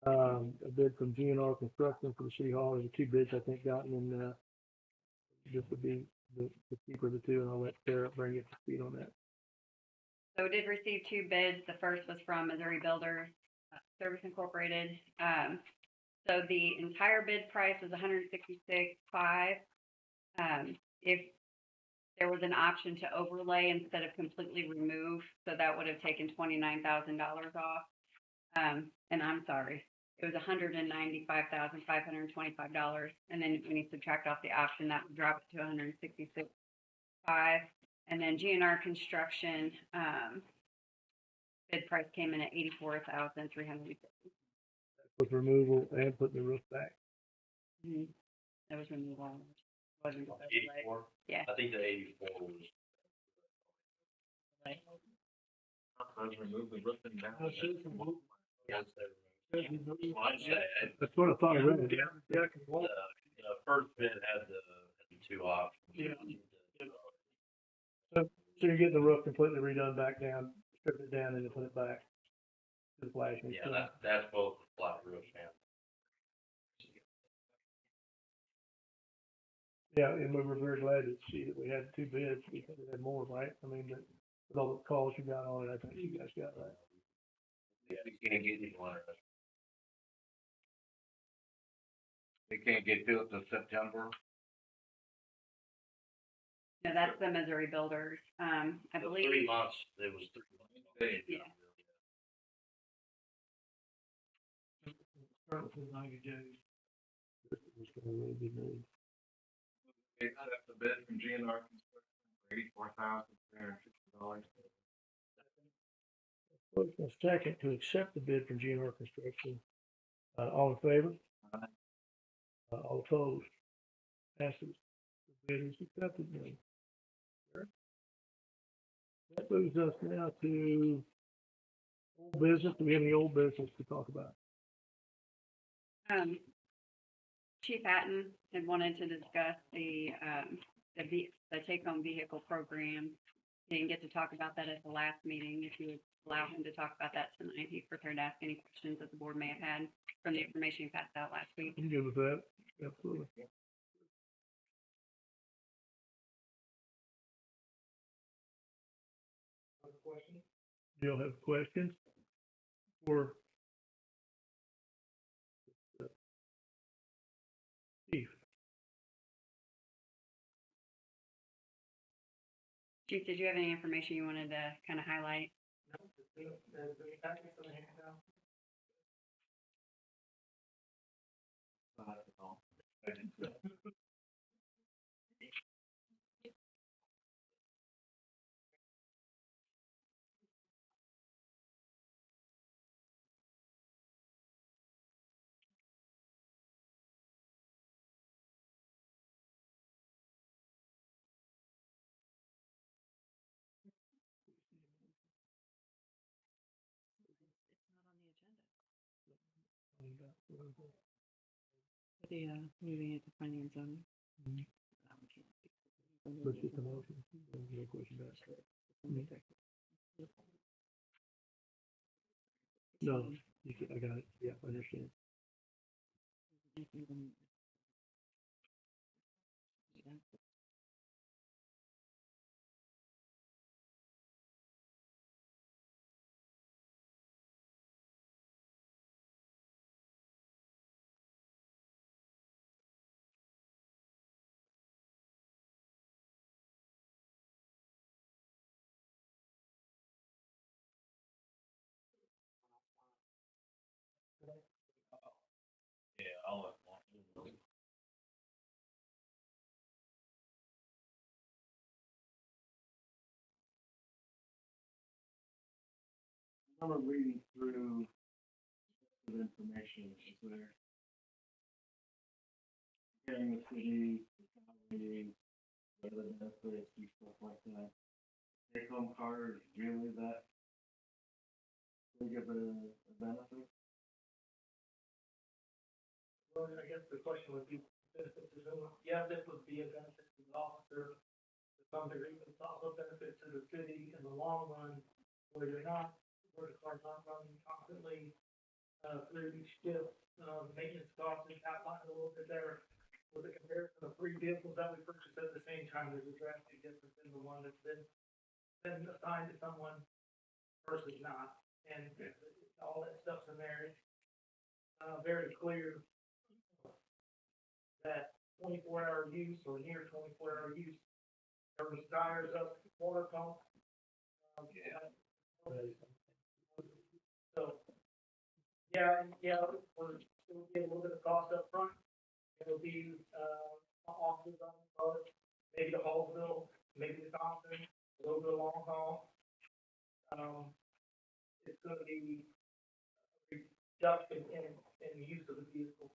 A bid from GNR Construction for the city hall, there's two bids I think gotten, and, this would be the cheaper of the two, and I'll let Sarah bring you up to speed on that. So we did receive two bids. The first was from Missouri Builders Service Incorporated. So the entire bid price was $166,500. If there was an option to overlay instead of completely remove, so that would have taken $29,000 off. And I'm sorry, it was $195,525. And then when you subtract off the option, that would drop it to $166,500. And then GNR Construction, bid price came in at $84,350. With removal and putting the roof back. That was removal. Wasn't 84? Yeah. I think the 84 was. Remove the roof and down. That's what I thought I read. Yeah, The first bid had the two options. Yeah. So you're getting the roof completely redone back down, strip it down and then put it back to the flashing. Yeah, that's both flat roofs and. Yeah, and we were very glad to see that we had two bids. We could have had more, right? I mean, with all the calls you got on it, I think you guys got that. Yeah, we can't get anyone. They can't get to it till September. No, that's the Missouri Builders. I believe. 3 months, it was 3 months. Yeah. Start with 90 days. It's gonna really be made. Accept the bid from GNR Construction for $84,360. Motion is second to accept the bid from GNR Construction. All in favor? Aye. All opposed? Passes. The bid is accepted then. Sure. That moves us now to old business. Do we have any old business to talk about? Chief Hatton had wanted to discuss the take-home vehicle program. He didn't get to talk about that at the last meeting. If you would allow him to talk about that tonight, he's prepared to ask any questions that the board may have had from the information you passed out last week. I'm good with that. Absolutely. Do you have questions? For Chief? Chief, did you have any information you wanted to kind of highlight? The moving it to planning and zoning. Let's get the motion. No question about it. No, I got it. Yeah, I understand. remember reading through the information that was there. Comparing the city, the county, weather benefits and stuff like that. Take home card is really that big of a benefit? Well, I guess the question would be, benefit to whom? Yeah, this would be a benefit to the officer, to some degree, but it's also a benefit to the city in the long run, where where the car's not running constantly, through each shift, maintenance costs is outlined a little bit there. With the comparison of three vehicles that we purchased at the same time, there's a drastic difference in the one that's been assigned to someone versus not. And all that stuff's in there. It's, very clear that 24-hour use or near 24-hour use, there was tires up, water pump. So, it'll be a little bit of cost up front. It'll be, offices on the road, maybe the Hallsville, maybe the Thompson, a little bit of long haul. It's gonna be a reduction in the use of the vehicle.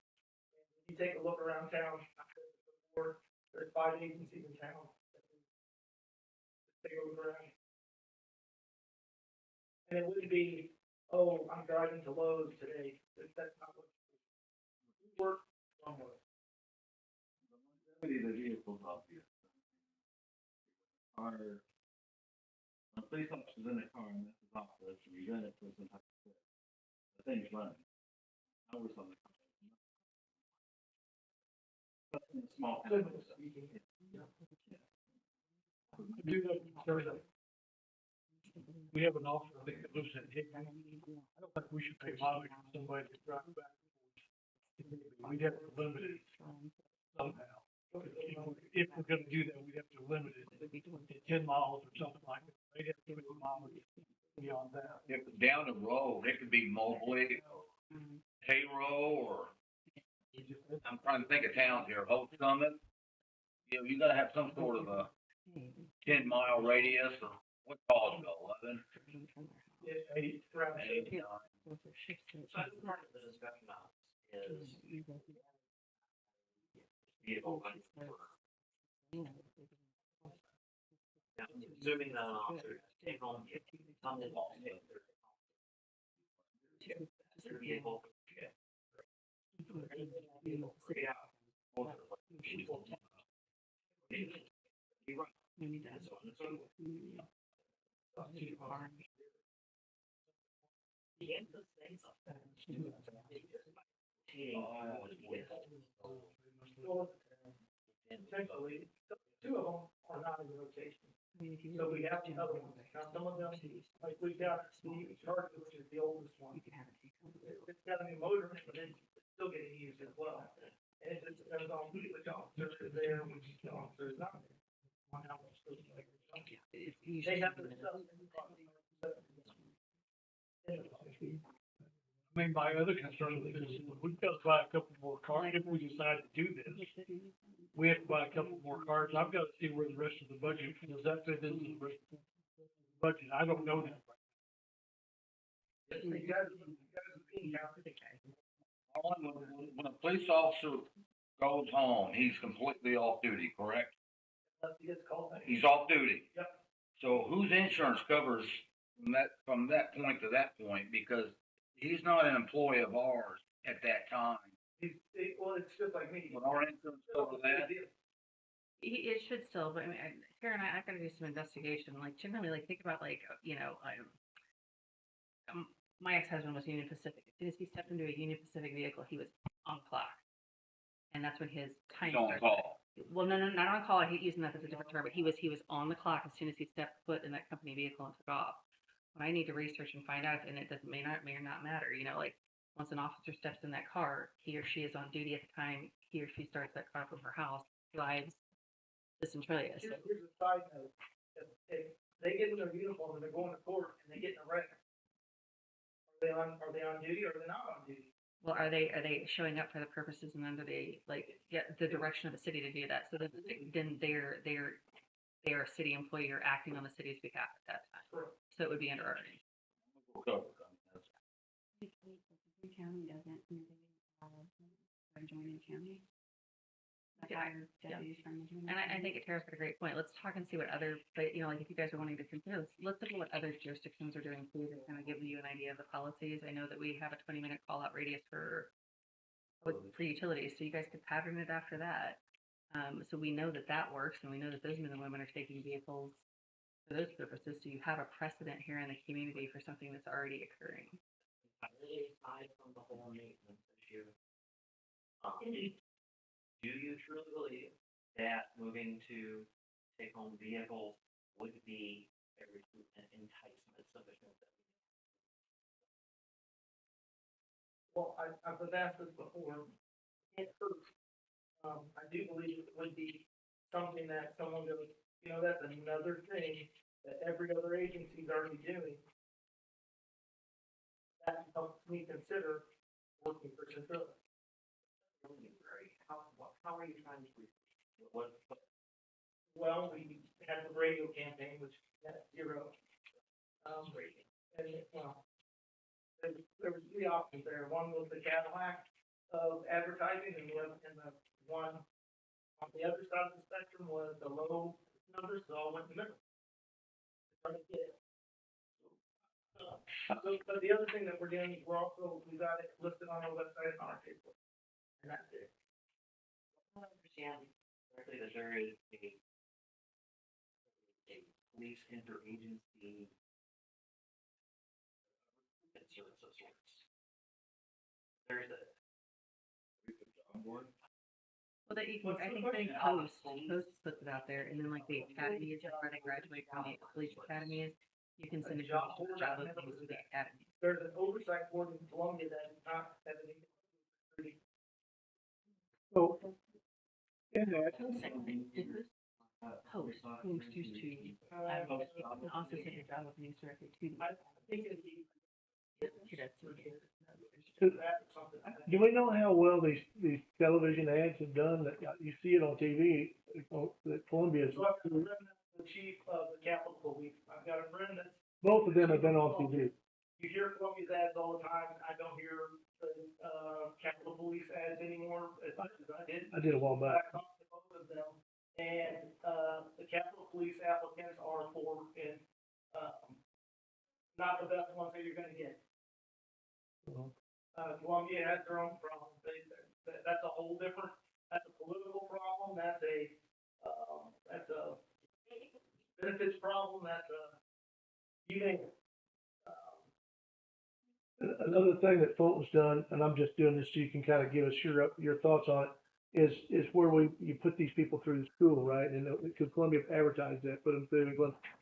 If you take a look around town, I've said this before, there's 5 agencies in town. Take a look around. And it wouldn't be, oh, I'm driving to Lowe's today. That's not what you work somewhere. The vehicle's obvious. Car, a police officer's in a car and this is office, and you're in it for some type of fit. The thing's running. I was on the car. That's in a small town. Do that, Thursday. We have an officer, I think, that lives in Hickman. I don't think we should pay mileage for somebody to drive back and forth. We'd have to limit it somehow. If we're gonna do that, we'd have to limit it to 10 miles or something like that. They'd have to put mileage beyond that. If it's down the road, it could be Mobley, Cairo, or I'm trying to think of towns here, Hope Summit. You know, you gotta have some sort of a 10-mile radius, or what calls it, 11? Yeah, 8, around 8. 8, 9. So part of the discussion on this is vehicle running for. Now, assuming that an officer take home, some involved, their vehicle. Yeah. Essentially, 2 of them are not in rotation. So we have the other ones. Now, some of them, like we've got the Charger, which is the oldest one. It's got a new motor, but it's still getting used as well. And it just depends on which officer is there, which officer is not there. They have the stuff. I mean, my other concern with this is we've got to buy a couple more cars if we decide to do this. We have to buy a couple more cars. I've got to see where the rest of the budget, does that fit into the rest of the budget? I don't know that. When a police officer goes home, he's completely off duty, correct? He's off duty. Yep. So whose insurance covers from that point to that point? Because he's not an employee of ours at that time. Well, it's just like me. Would our insurance cover that? It should still, but I mean, Karen, I've got to do some investigation. Like generally, like think about like, my ex-husband was Union Pacific. As soon as he stepped into a Union Pacific vehicle, he was on clock. And that's when his time On started. call. Well, no, not on call. He's using that as a different term, but he was on the clock as soon as he stepped foot in that company vehicle and took off. What I need to research and find out, and it may or not matter, like once an officer steps in that car, he or she is on duty at the time he or she starts that car from her house, drives to Centralia. So. Here's a side note. If they get in their uniform and they're going to court and they get in a wreck, are they on duty or are they not on duty? Well, are they showing up for the purposes and under the the direction of the city to do that? So then they're a city employee or acting on the city's behalf at that time. Correct. So it would be under our name. full coverage. I mean, that's, County doesn't, adjoining county. Hire deputies from adjoining. And I think Tara's got a great point. Let's talk and see what other, but you know, like if you guys are wanting to consider this, let's look at what other jurisdictions are doing too, to kind of give you an idea of the policies. I know that we have a 20-minute call out radius for utilities, so you guys could pattern it after that. So we know that that works, and we know that those men and women are taking vehicles for those purposes. So you have a precedent here in the community for something that's already occurring. Entirely aside from the whole maintenance issue. Do you truly believe that moving to take home vehicles would be a recruitment enticement sufficient that we Well, I've asked this before, it hurts. I do believe it would be something that someone goes, you know, that's another thing that every other agency's already doing. That helps me consider working for Centralia. how are you trying to recruit? What Well, we had the radio campaign, which had 0. And, well, there was 3 options there. One was the Cadillac of advertising, and the one on the other side of the spectrum was the low numbers, so I went in the middle. Trying to get it. But the other thing that we're doing is we got it listed on our website and on our Facebook. And that's it. I understand correctly that there is a police interagency recruitment service of sorts. There is a board. Well, that you can, What's I the think they question? post puts it out there, and then like the academies, where they graduate from the police academies, you can send a job openings to the academy. There's an oversight board in Columbia that is not have anything to do with recruiting. So, in that, Post posts used to, and also send your job openings directly to the. I think it'd be do we know how well these television ads have done? That you see it on TV, that Columbia's, So I've got a friend that's the chief of the Capitol Police. I've got a friend that's, both of them have been on TV. you hear Columbia's ads all the time. I don't hear the, Capitol Police ads anymore as much as I did. I did a while But back. I talked to both of them, and, the Capitol Police applicants are for, and, not the best ones that you're gonna get. Columbia has their own problems. That's a whole different, that's a political problem, that's a benefits problem, that's a, you name it. Another thing that Fulton's done, and I'm just doing this so you can kind of give us your thoughts on it, is where you put these people through the school, right? And because Columbia advertised that, put them through.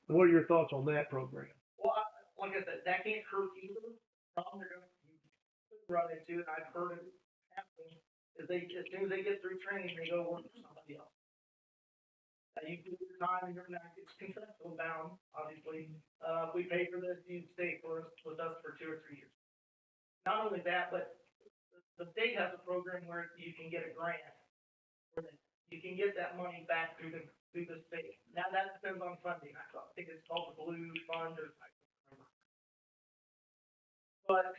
What are your thoughts on that program? Well, like I said, that can't hurt either. Problem they're gonna run into, and I've heard it happen, is as soon as they get through training, they go work for somebody else. You do your time, and it's contractual bound, obviously. If we pay for this, you stay with us for 2 or 3 years. Not only that, but the state has a program where you can get a grant. You can get that money back through the state. Now that depends on funding. I think it's called the Blue Fund or I can't remember. But,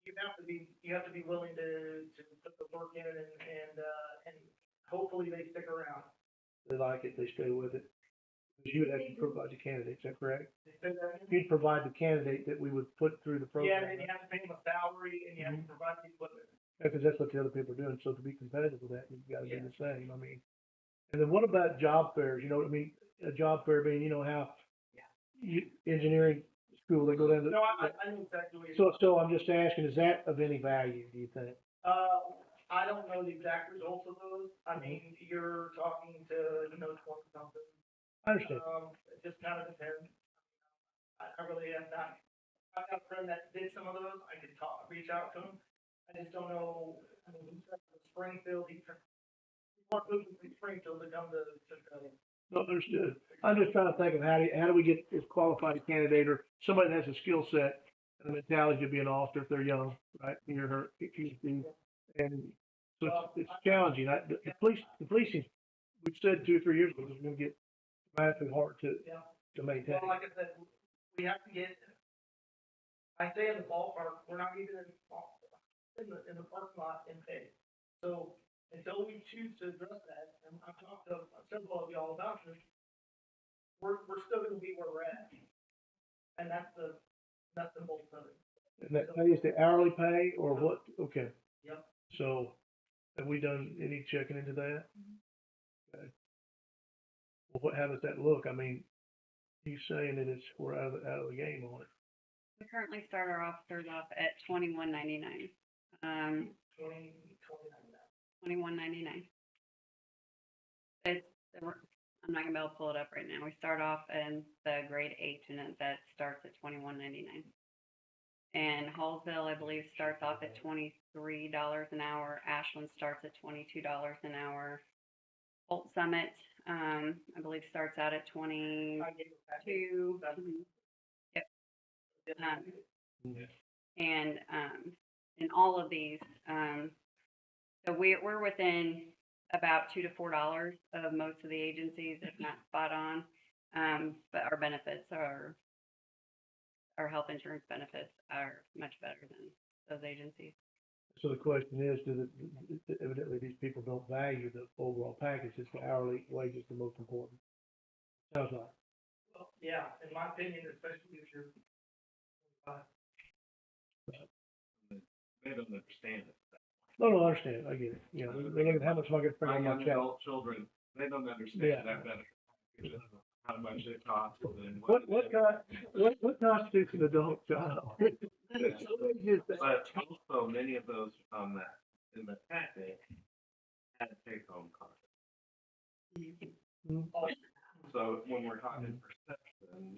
you have to be willing to put the work in and hopefully they stick around. They like it, they stay with it. You would have to provide the candidate, is that correct? They say that. You'd provide the candidate that we would put through the Yeah, program. and you have to pay them a salary and you have to provide the equipment. Because that's what the other people are doing. So to be competitive with that, you've got to do the same. I mean, and then what about job fairs? You know what I mean? A job fair being, you know how engineering school, they go down to. No, I know exactly what you're So I'm just asking, is that of any value, do you think? I don't know the exact results of those. I mean, you're talking to, 20 something. I understand. It just kind of depends. I really have not. I've got a friend that did some of those. I could reach out to him. I just don't know. I mean, he's from Springfield. He wants to move from Springfield to come to. No, understood. I'm just trying to think of how do we get this qualified candidate or somebody that has a skill set and the mentality to be an officer if they're young, right? You're her, and so it's challenging. The policing, we've said 2 or 3 years ago, is going to get dramatically hard to maintain. Well, like I said, we have to get I say in the ballpark, we're not even in the parking lot in pay. So until we choose to address that, and I've talked to several of y'all about this, we're still gonna be where we're at. And that's the whole thing. And that pay is the hourly pay or what? Okay. Yep. So have we done any checking into that? Okay. Well, how does that look? I mean, he's saying that we're out of the game on it. We currently start our officers off at $21.99. 21.99. It's, I'm not gonna be able to pull it up right now. We start off in the grade 8 and that starts at $21.99. And Hallsville, I believe, starts off at $23 an hour. Ashland starts at $22 an hour. Holt Summit, I believe, starts out at 22. Yep. And in all of these, so we're within about $2 to $4 of most of the agencies, if not spot on. But our benefits are, our health insurance benefits are much better than those agencies. So the question is, evidently these people don't value the overall package. It's the hourly wage is the most important. Sounds like. Well, yeah, in my opinion, especially if you're, They don't understand it. No, I understand. I get it. You know, they look at how much am I going to spend My on my young check. adult children, they don't understand Yeah. that benefit package, and how much it costs and What constitutes an adult child? But also, many of those on that, in the packet, had take-home costs. So when we're talking perception,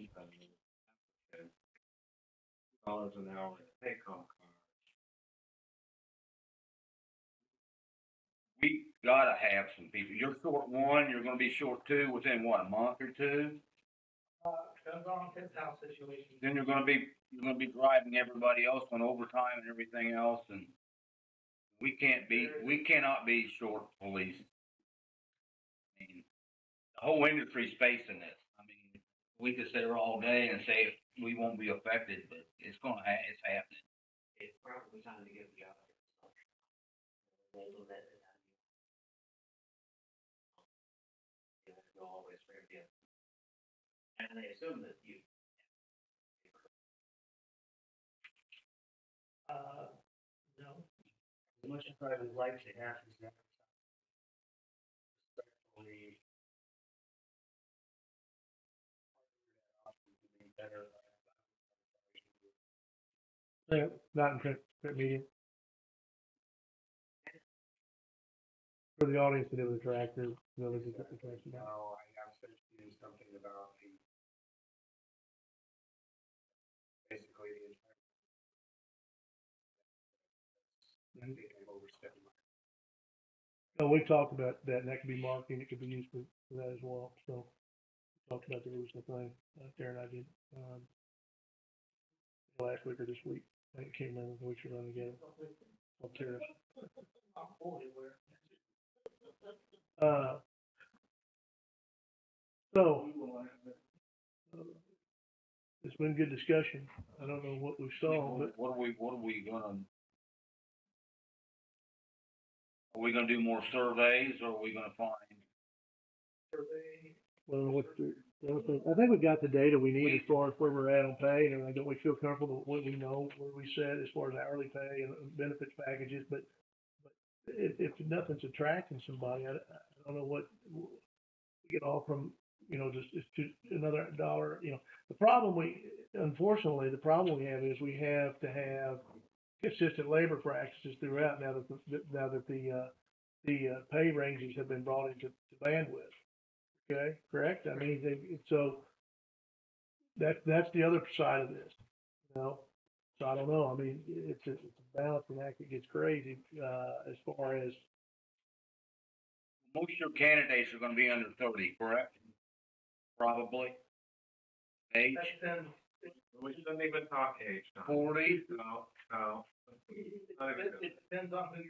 dollars an hour take-home cost. We gotta have some people. You're short one, you're gonna be short two within what, a month or two? depends on his house situation. Then you're gonna be driving everybody else on overtime and everything else, and we cannot be short police. I mean, the whole industry's facing this. I mean, we could sit here all day and say we won't be affected, but it's happening. It's probably time to give the job. Label that as go all the way straight again. And they assume that you. No. As much as I would like to have is that. Respectfully. Better. Yeah, not in print media. For the audience that it was interactive, No, I have said to do something about the. Basically the entire. I think I've overstepped my. No, we talked about that, and that could be marketing, it could be used for that as well, so. We talked about the original thing, Darren and I did, last week or this week, I can't remember, we should run together. I'll tear it. I'm fully aware. So, it's been good discussion, I don't know what we saw, but. What are we gonna do more surveys, or are we gonna find? Well, I think we got the data we need as far as where we're at on pay, and don't we feel comfortable with what we know, where we set as far as hourly pay and benefits packages, but if nothing's attracting somebody, I don't know what, we get off from, just to another dollar, the problem unfortunately, the problem we have is we have to have consistent labor practices throughout now that the pay ranges have been brought into bandwidth. Okay, correct? I mean, so that's the other side of this, So I don't know. I mean, it's a balancing act that gets crazy, as far as. Most of your candidates are gonna be under 30, correct? Probably. Age? We shouldn't even talk age now. 40? No. It depends on where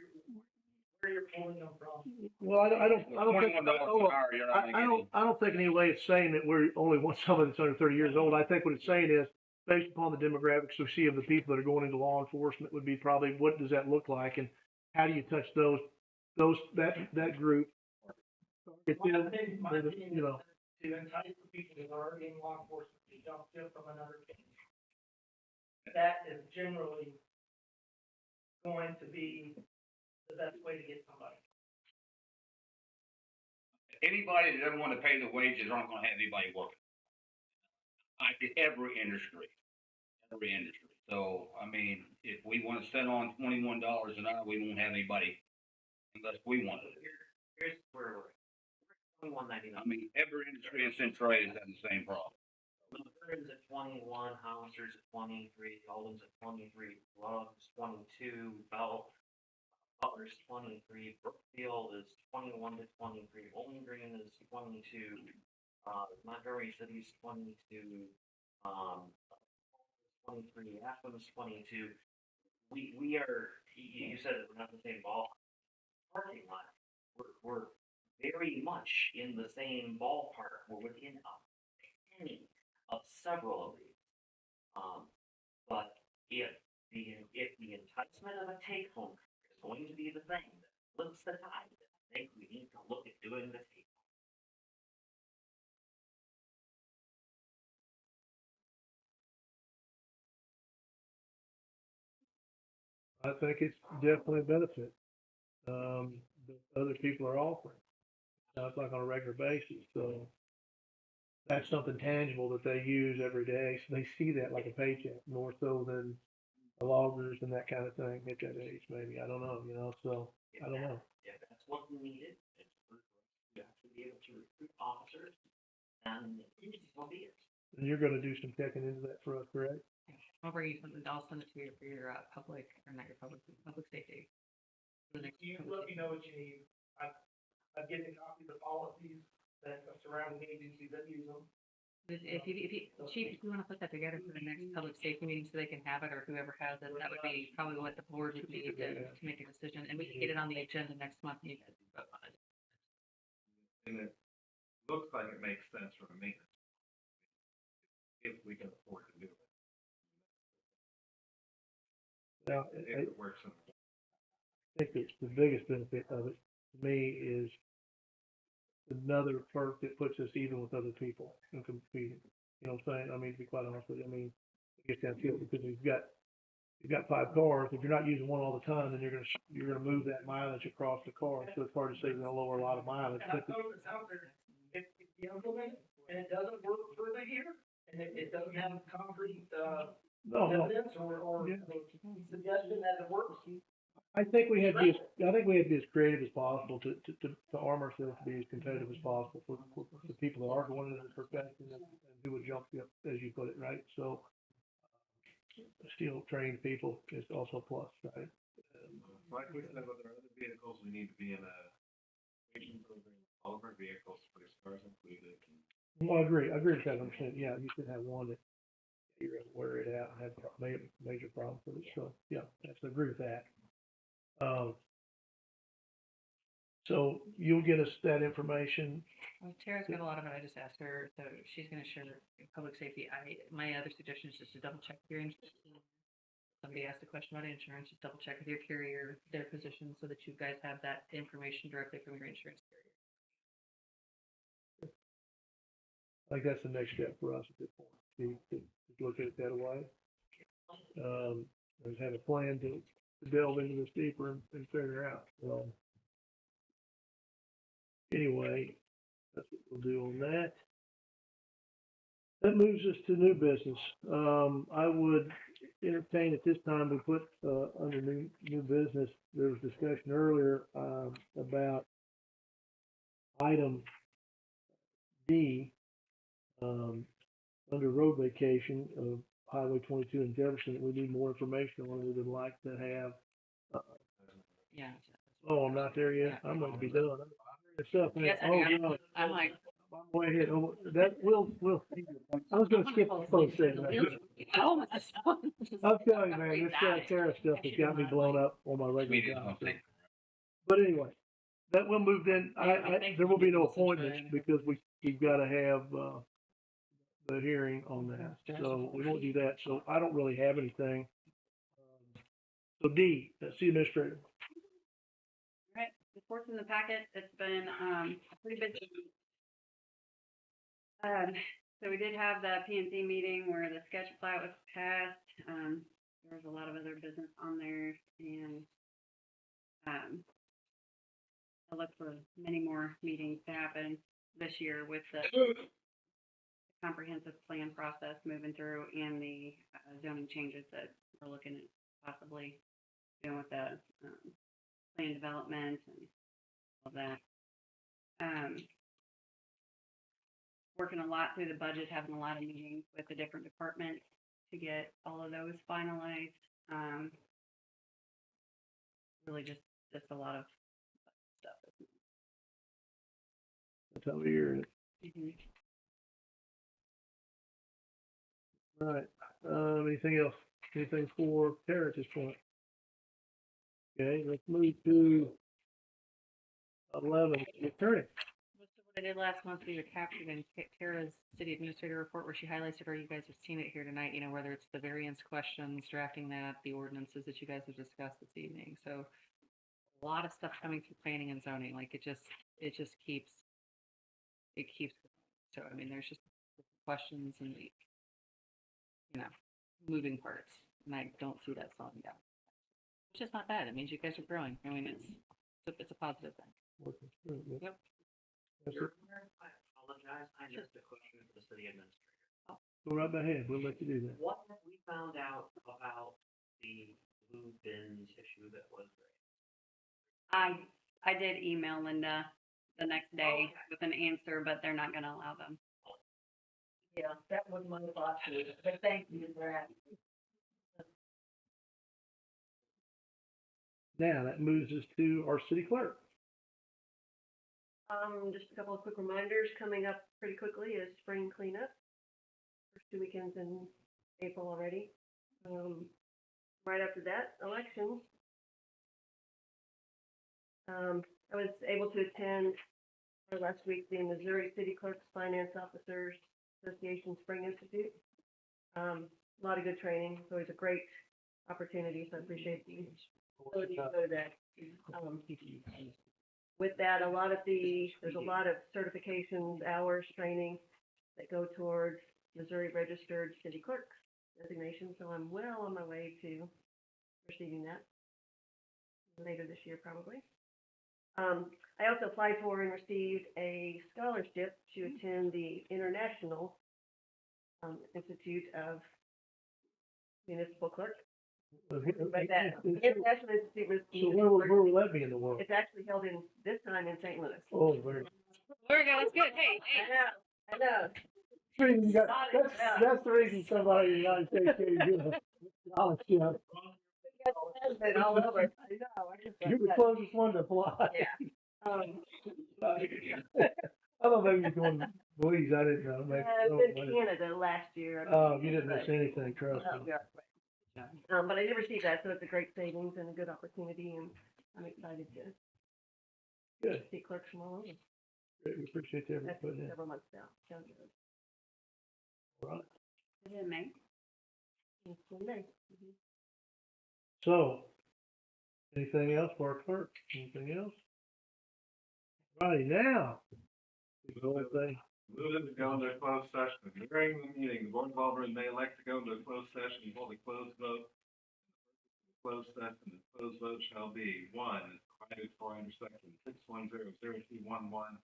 you're pulling them from. Well, I don't think. $21 an hour, you're not gonna get I don't think in any way it's saying that we're only want someone that's under 30 years old. I think what it's saying is based upon the demographics we see of the people that are going into law enforcement would be probably, what does that look like? And how do you touch that group? Get them, you know, To entice the people that are already in law enforcement to jump ship from another team. That is generally going to be the best way to get somebody. Anybody that doesn't wanna pay the wages aren't gonna have anybody working. Every industry. So, I mean, if we wanna set on $21 an hour, we won't have anybody unless we want it. Here's where we're at. $21.99. I mean, every industry in Centralia is having the same problem. Military's at 21, Howitzers at 23, Alden's at 23, Love's 22, Butler's 23, Brookfield is 21 to 23, Bowling Green is 22, Montgomery City's 22, 23, Athens 22. We are, you said that we're not in the same ball parking lot. We're very much in the same ballpark. We're within a penny of several of these. But if the enticement of a take home is going to be the thing that flips the tide, I think we need to look at doing the take home. I think it's definitely a benefit, that other people are offering. Now, it's like on a regular basis, so that's something tangible that they use every day, so they see that like a paycheck, more so than the loggers and that kind of thing at that age, maybe, I don't know, you know, so, I don't know. If that's what's needed, it's for us to actually be able to recruit officers, and so be it. And you're gonna do some checking into that for us, correct? I'll bring you something, I'll send it to you for your, public, or not your public safety. For the next You public let me know what you need. I've given copies of policies that are surrounding agencies that use them. If you, Chief, if you wanna put that together for the next public safety meeting so they can have it, or whoever has it, that would be probably what the board would need to make a decision, and we can get it on the agenda next month, and you guys can vote on it. And it looks like it makes sense from a maintenance, if we can afford to do it. Now, If it works. I think it's the biggest benefit of it to me is another perk that puts us even with other people and competing. You know what I'm saying? I mean, to be quite honest with you, I mean, it gets down to it because you've got 5 cars. If you're not using one all the time, then you're gonna move that mileage across the car. So it's hard to say you're gonna lower a lot of mileage. And I throw this out there, if you implement it and it doesn't work for the year, and it doesn't have concrete, No. evidence or Yeah. suggestion that it works, I think we have to be as creative as possible to arm ourselves to be as competitive as possible for the people that are going into the profession and who would jump ship, as you put it, right? So, still trained people is also a plus, right? Like we said, with our other vehicles, we need to be in a training program, all of our vehicles, police cars included. Well, I agree with that, I'm saying, yeah, you should have one that you're able to wear it out and have major problems with it, so, yeah, I agree with that. So you'll get us that information. Well, Tara's got a lot of it, I just asked her, so she's gonna share public safety. My other suggestion is just to double check your insurance. Somebody asked a question about insurance, just double check with your carrier, their position, so that you guys have that information directly from your insurance carrier. I think that's the next step for us at this point, to look at it that way. Is have a plan to delve into this deeper and figure out, so. Anyway, that's what we'll do on that. That moves us to new business. I would entertain at this time, we put, under new business, there was discussion earlier, about item D, under road vacation of Highway 22 in Jefferson, that we need more information on. We would like to have, Yeah. oh, I'm not there yet. I'm going to be done. It's up, Yes, oh, no. I'm like, I'm way ahead. Oh, that will. I was gonna skip the first thing. oh my God. I'm telling you, man, this tariff stuff has got me blown up on my regular job. But anyway, that will move then. There will be no appointments because we've got to have, the hearing on that. So we won't do that. So I don't really have anything. So D, city administrator. Right, reports in the packet, it's been, a pretty busy week. So we did have the PNC meeting where the sketch plat was passed, there was a lot of other business on there, and, I look for many more meetings to happen this year with the comprehensive plan process moving through and the zoning changes that we're looking at possibly doing with the, plan development and all that. Working a lot through the budget, having a lot of meetings with the different departments to get all of those finalized. Really just a lot of stuff. That time of year. Mm-hmm. Right. Anything else? Anything for Tara at this point? Okay, let's move to 11, attorney. Most of what I did last month, we captured in Tara's city administrator report where she highlights it, or you guys have seen it here tonight, you know, whether it's the variance questions, drafting that, the ordinances that you guys have discussed this evening. So a lot of stuff coming through planning and zoning, like it just keeps going. So, I mean, there's just questions and, you know, moving parts, and I don't see that slowing down. Which is not bad. It means you guys are growing. I mean, it's a positive thing. Working through it, yeah. Yep. Yes, sir. I apologize, I missed a question for the city administrator. Go right ahead. We'll let you do that. What have we found out about the blue bins issue that was raised? I did email Linda the next day with an answer, but they're not gonna allow them. Yeah, that was my thought too, but thank you for that. Now, that moves us to our city clerk. Just a couple of quick reminders, coming up pretty quickly is spring cleanup. First 2 weekends in April already. Right after that, elections. I was able to attend last week the Missouri City Clerks Finance Officers Association Spring Institute. A lot of good training. It's always a great opportunity, so I appreciate the ability to go to that. With that, there's a lot of certifications, hours, training that go towards Missouri Registered City Clerk designation, so I'm well on my way to receiving that later this year, probably. I also applied for and received a scholarship to attend the International Institute of Municipal Clerk. But that International Institute of So Municipal where will that be in the world? It's actually held in this time in St. Louis. Oh, very. There we go. That's good. Hey, I know. That's the reason somebody in the United States can't get a scholarship. Been all over. I know. You're the closest one to apply. Yeah. I don't know, maybe you're going to Louise, I didn't know. Maybe, I was in Canada last year. Oh, you didn't miss anything, trust me. But I did receive that, so it's a great savings and a good opportunity, and I'm excited to Good. see clerks from all over. Great, we appreciate the effort That's putting in. several months now. Sounds good. All right. Is it in May? It's in May. So, anything else for our clerk? Anything else? Righty, now. The whole thing. Moving to go into a closed session. During the meeting, the Board of Aldermen may elect to go into a closed session and hold a closed vote. Closed session, the closed vote shall be, one, as provided for under section 6100211 of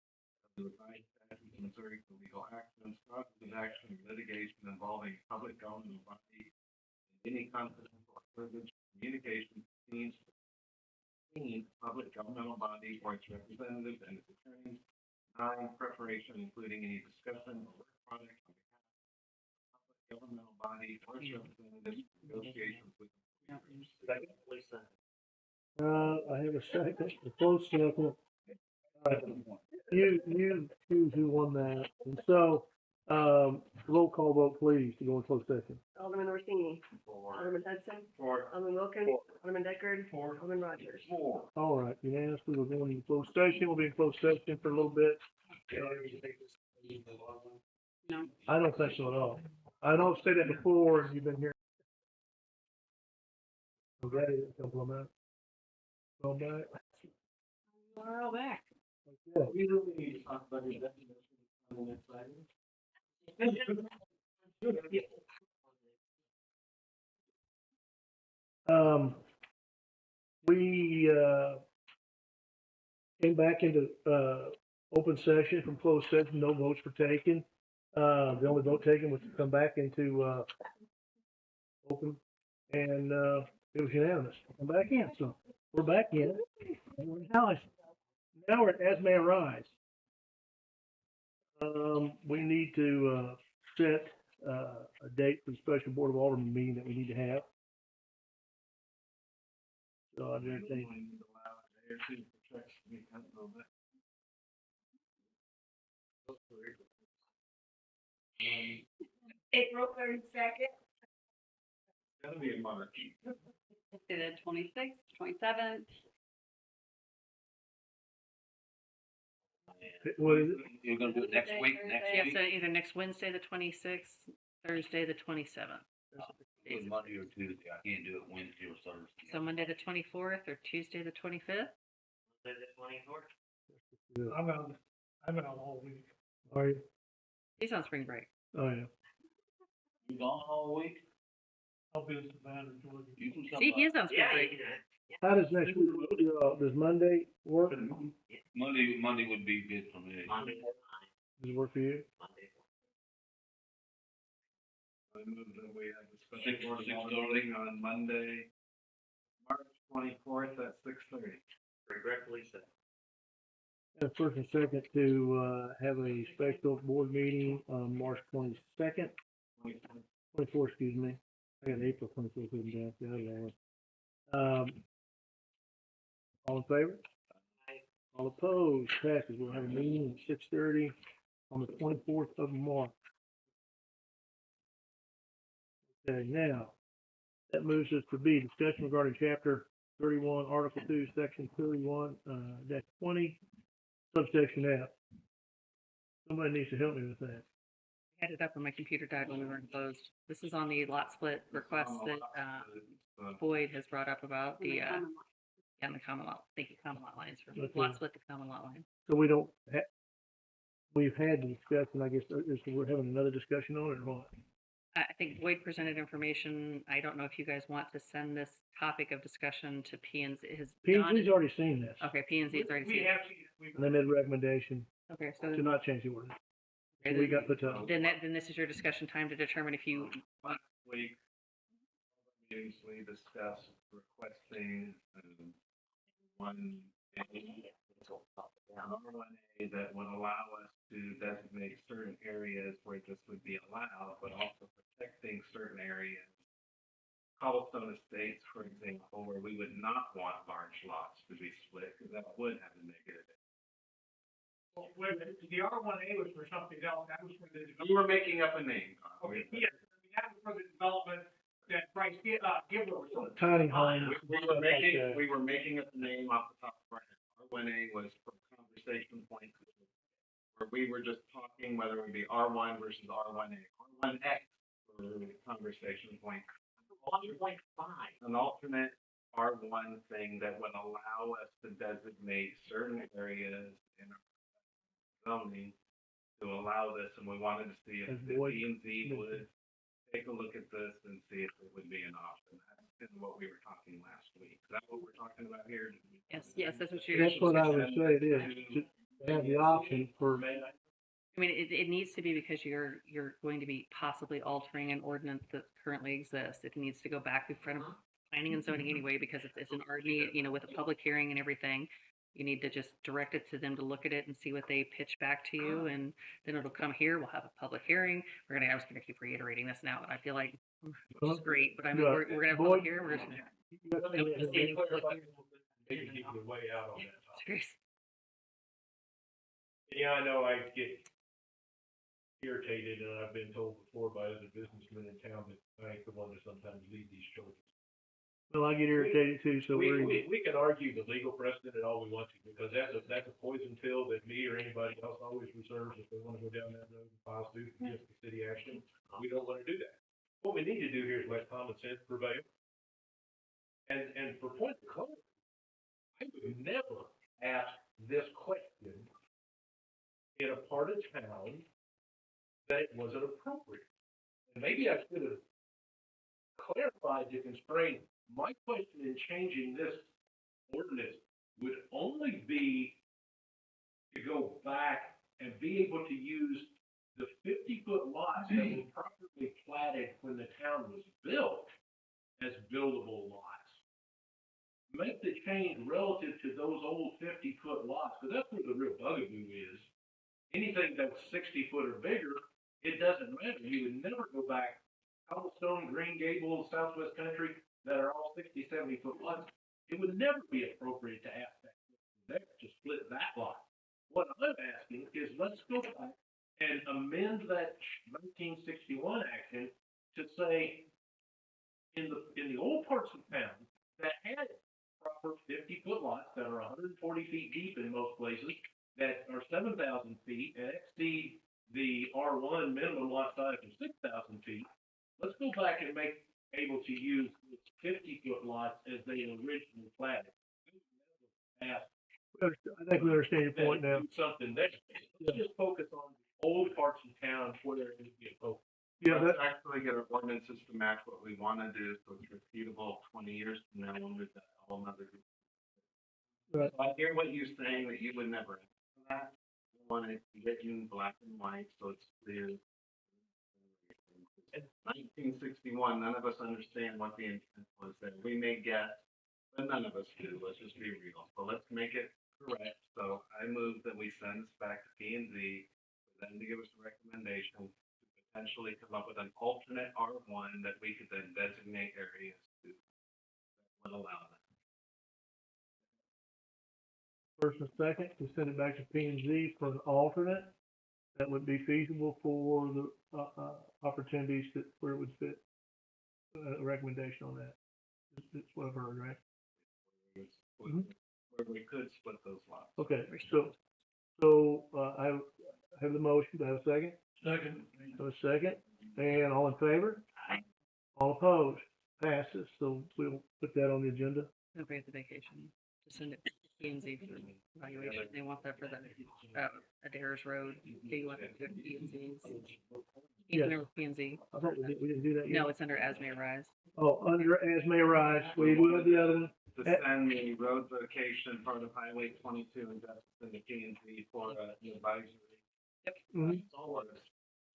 the revised statutes of Missouri for legal actions, causes of action, or litigation involving public governmental body, and any confidential or privileged communication between a public governmental body or its representative and its attorneys. 9, preparation, including any discussion or work product on behalf of a public governmental body or its representative, negotiations with employers. Second, Lisa. I have a second, a close second. You choose who won that. And so, roll call vote, please, to go in closed session. Alderman Orsini. Alderman Hudson. Alderman Wilkins. Alderman Deckard. Alderman Rogers. All right, unanimously, we're going in closed session. We'll be in closed session for a little bit. No. I don't think so at all. I know I've said that before, and you've been here. Okay, a couple of minutes. Go back. We're all back. Okay. We really need to talk about your definition on the next item. We, came back into, open session from closed session, no votes were taken. The only vote taken was to come back into, open, and, it was unanimous. Come back in, so we're back in. And now we're as may arise. We need to, set, a date for the special board of aldermen meeting that we need to have. So I'd entertain. April 32nd. Gotta be in March. Say the 26th, 27th. What is it? You're gonna do it next week, next Thursday, week? So either next Wednesday, the 26th, Thursday, the 27th. Those are the Do it days. Monday or Tuesday, I can't do it Wednesday or Thursday. So Monday, the 24th, or Tuesday, the 25th? Monday the 24th. I'm out all week. Are you? He's on spring break. Oh, yeah. You gone all week? I'll be in Savannah, Georgia. You can come See, he by. is on spring Yeah, break. you did. How does next week, does Monday work? Monday would be good for me. Monday, Does it work for you? Monday. I move that we have a Six- special board of 6:30. aldermen meeting on Monday, March 24th at 6:30. Regretfully said. First and second to, have a special board meeting on March 22nd, 24th, excuse me. I got April 24th written down, the other one. All in favor? All opposed? Passes. We'll have a meeting at 6:30 on the 24th of March. Okay, now, that moves us to B, discussion regarding chapter 31, article 2, section 31, dash 20, subsection F. Somebody needs to help me with that. I had it up when my computer died when we were enclosed. This is on the lot split request that, Boyd has brought up about the, and the common lot, thank you, common lot lines for Okay. lot split, the common lot line. So we don't we've had the discussion, I guess, we're having another discussion on it or what? I think Boyd presented information. I don't know if you guys want to send this topic of discussion to P and Z. P and Z's already seen this, Okay, P and Z has already We seen it. have to, and they made a recommendation Okay, to so not change the ordinance. So then- we got put on. then this is your discussion time to determine if you, Last week, meetings we discussed requesting, one R1A that would allow us to designate certain areas where this would be allowed, but also protecting certain areas. Cobblestone Estates, for example, where we would not want large lots to be split, because that would have a negative. well, the R1A was for something else, that was for the development. You were making up a name. Okay, yes, I mean, that was for the development that Bryce, Gilbert was on. Tiny homes. We were making up the name off the top of our head. R1A was for conversation points, where we were just talking whether it would be R1 versus R1A, R1X for conversation point. 1.5. An alternate R1 thing that would allow us to designate certain areas in our zoning to allow this, and we wanted to see if As the Boyd P and Z mentioned. would take a look at this and see if it would be an option. That's kind of what we were talking last week. Is that what we're talking about here? yes, that's what you're. That's what I would say it is, to have the option for, I mean, it needs to be because you're going to be possibly altering an ordinance that currently exists. It needs to go back in front of planning and zoning anyway, because it's an RD, with a public hearing and everything. You need to just direct it to them to look at it and see what they pitch back to you, and then it'll come here. We'll have a public hearing. I was gonna keep reiterating this now, and I feel like it's great, but I mean, Yeah. we're gonna have a Boyd? public hearing. We're just Maybe keep the way out on that topic. serious. Yeah, I know I get irritated, and I've been told before by other businessmen in town that I ain't the one that sometimes lead these children. Well, I get irritated too, so We can argue the legal precedent all we want to, because that's a poison pill that me or anybody else always reserves if they wanna go down that road and file suit against the city action. We don't wanna do that. What we need to do here is let common sense prevail. And for point of clarity, I would never ask this question in a part of town that it wasn't appropriate. And maybe I should have clarified the constraint. My question in changing this ordinance would only be to go back and be able to use the 50-foot lots that were properly platted when the town was built as buildable lots. Make the change relative to those old 50-foot lots, because that's where the real bugaboo is. Anything that's 60 foot or bigger, it doesn't matter. You would never go back. Cobblestone, Green Gables, Southwest Country, that are all 60, 70 foot lots, it would never be appropriate to ask that there to split that lot. What I'm asking is, let's go back and amend that 1961 action to say, in the old parts of town that had proper 50-foot lots that are 140 feet deep in most places, that are 7,000 feet and exceed the R1 minimum lot size of 6,000 feet, let's go back and make able to use 50-foot lots as they originally platted. I think we understand your point now. Do something there. Let's just focus on the old parts of town where there needs to be a focus. Yeah, Let's actually get our ordinances to match what we wanna do, so it's repeatable 20 years from now when we've got a whole nother group. Right. So I hear what you're saying, that you would never ask for that. You want it written black and white, so it's clear. In 1961, none of us understand what the intent was there. We may guess, but none of us do. Let's just be real. So let's make it correct. So I move that we send this back to P and Z for them to give us a recommendation to potentially come up with an alternate R1 that we could then designate areas to that would allow that. First and second, to send it back to P and Z for an alternate that would be feasible for the, opportunities that, where it would fit. A recommendation on that. It's what I've heard, right? Where we could split those lots. Okay, so, I have the motion, do I have a second? Second. Have a second, and all in favor? All opposed? Passes, so we'll put that on the agenda. Nobody at the vacation, to send it to P and Z for evaluation. They want that for the, Adair's Road. Do you want it to go to P and Z's? Yes. P and Z. I thought we didn't do that yet. No, it's under As May Arise. Oh, under, as may arise, we do have the other one. To send the road vacation part of Highway 22 and Jefferson to P and Z for, an advisory. Mhm. That's all it is.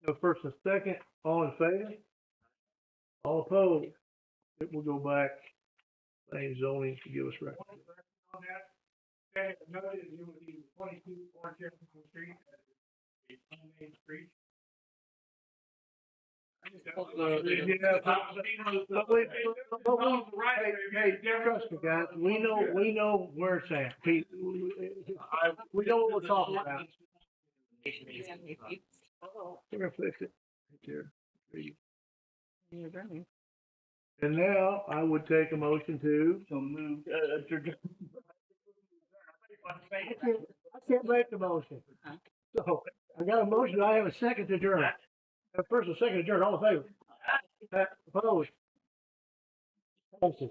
No, first and second, all in favor? All opposed? It will go back, planning zoning to give us recommendation. On that, they noted it would be 22 or Jefferson Street as a unnamed street. Trust me, guys, we know where it's at. We know what we're talking about. We're gonna fix it. Right there. There you go. And now I would take a motion to. So move. I can't make the motion. So I got a motion. I have a second to adjourn. First and second to adjourn. All in favor? Opposed? Passes.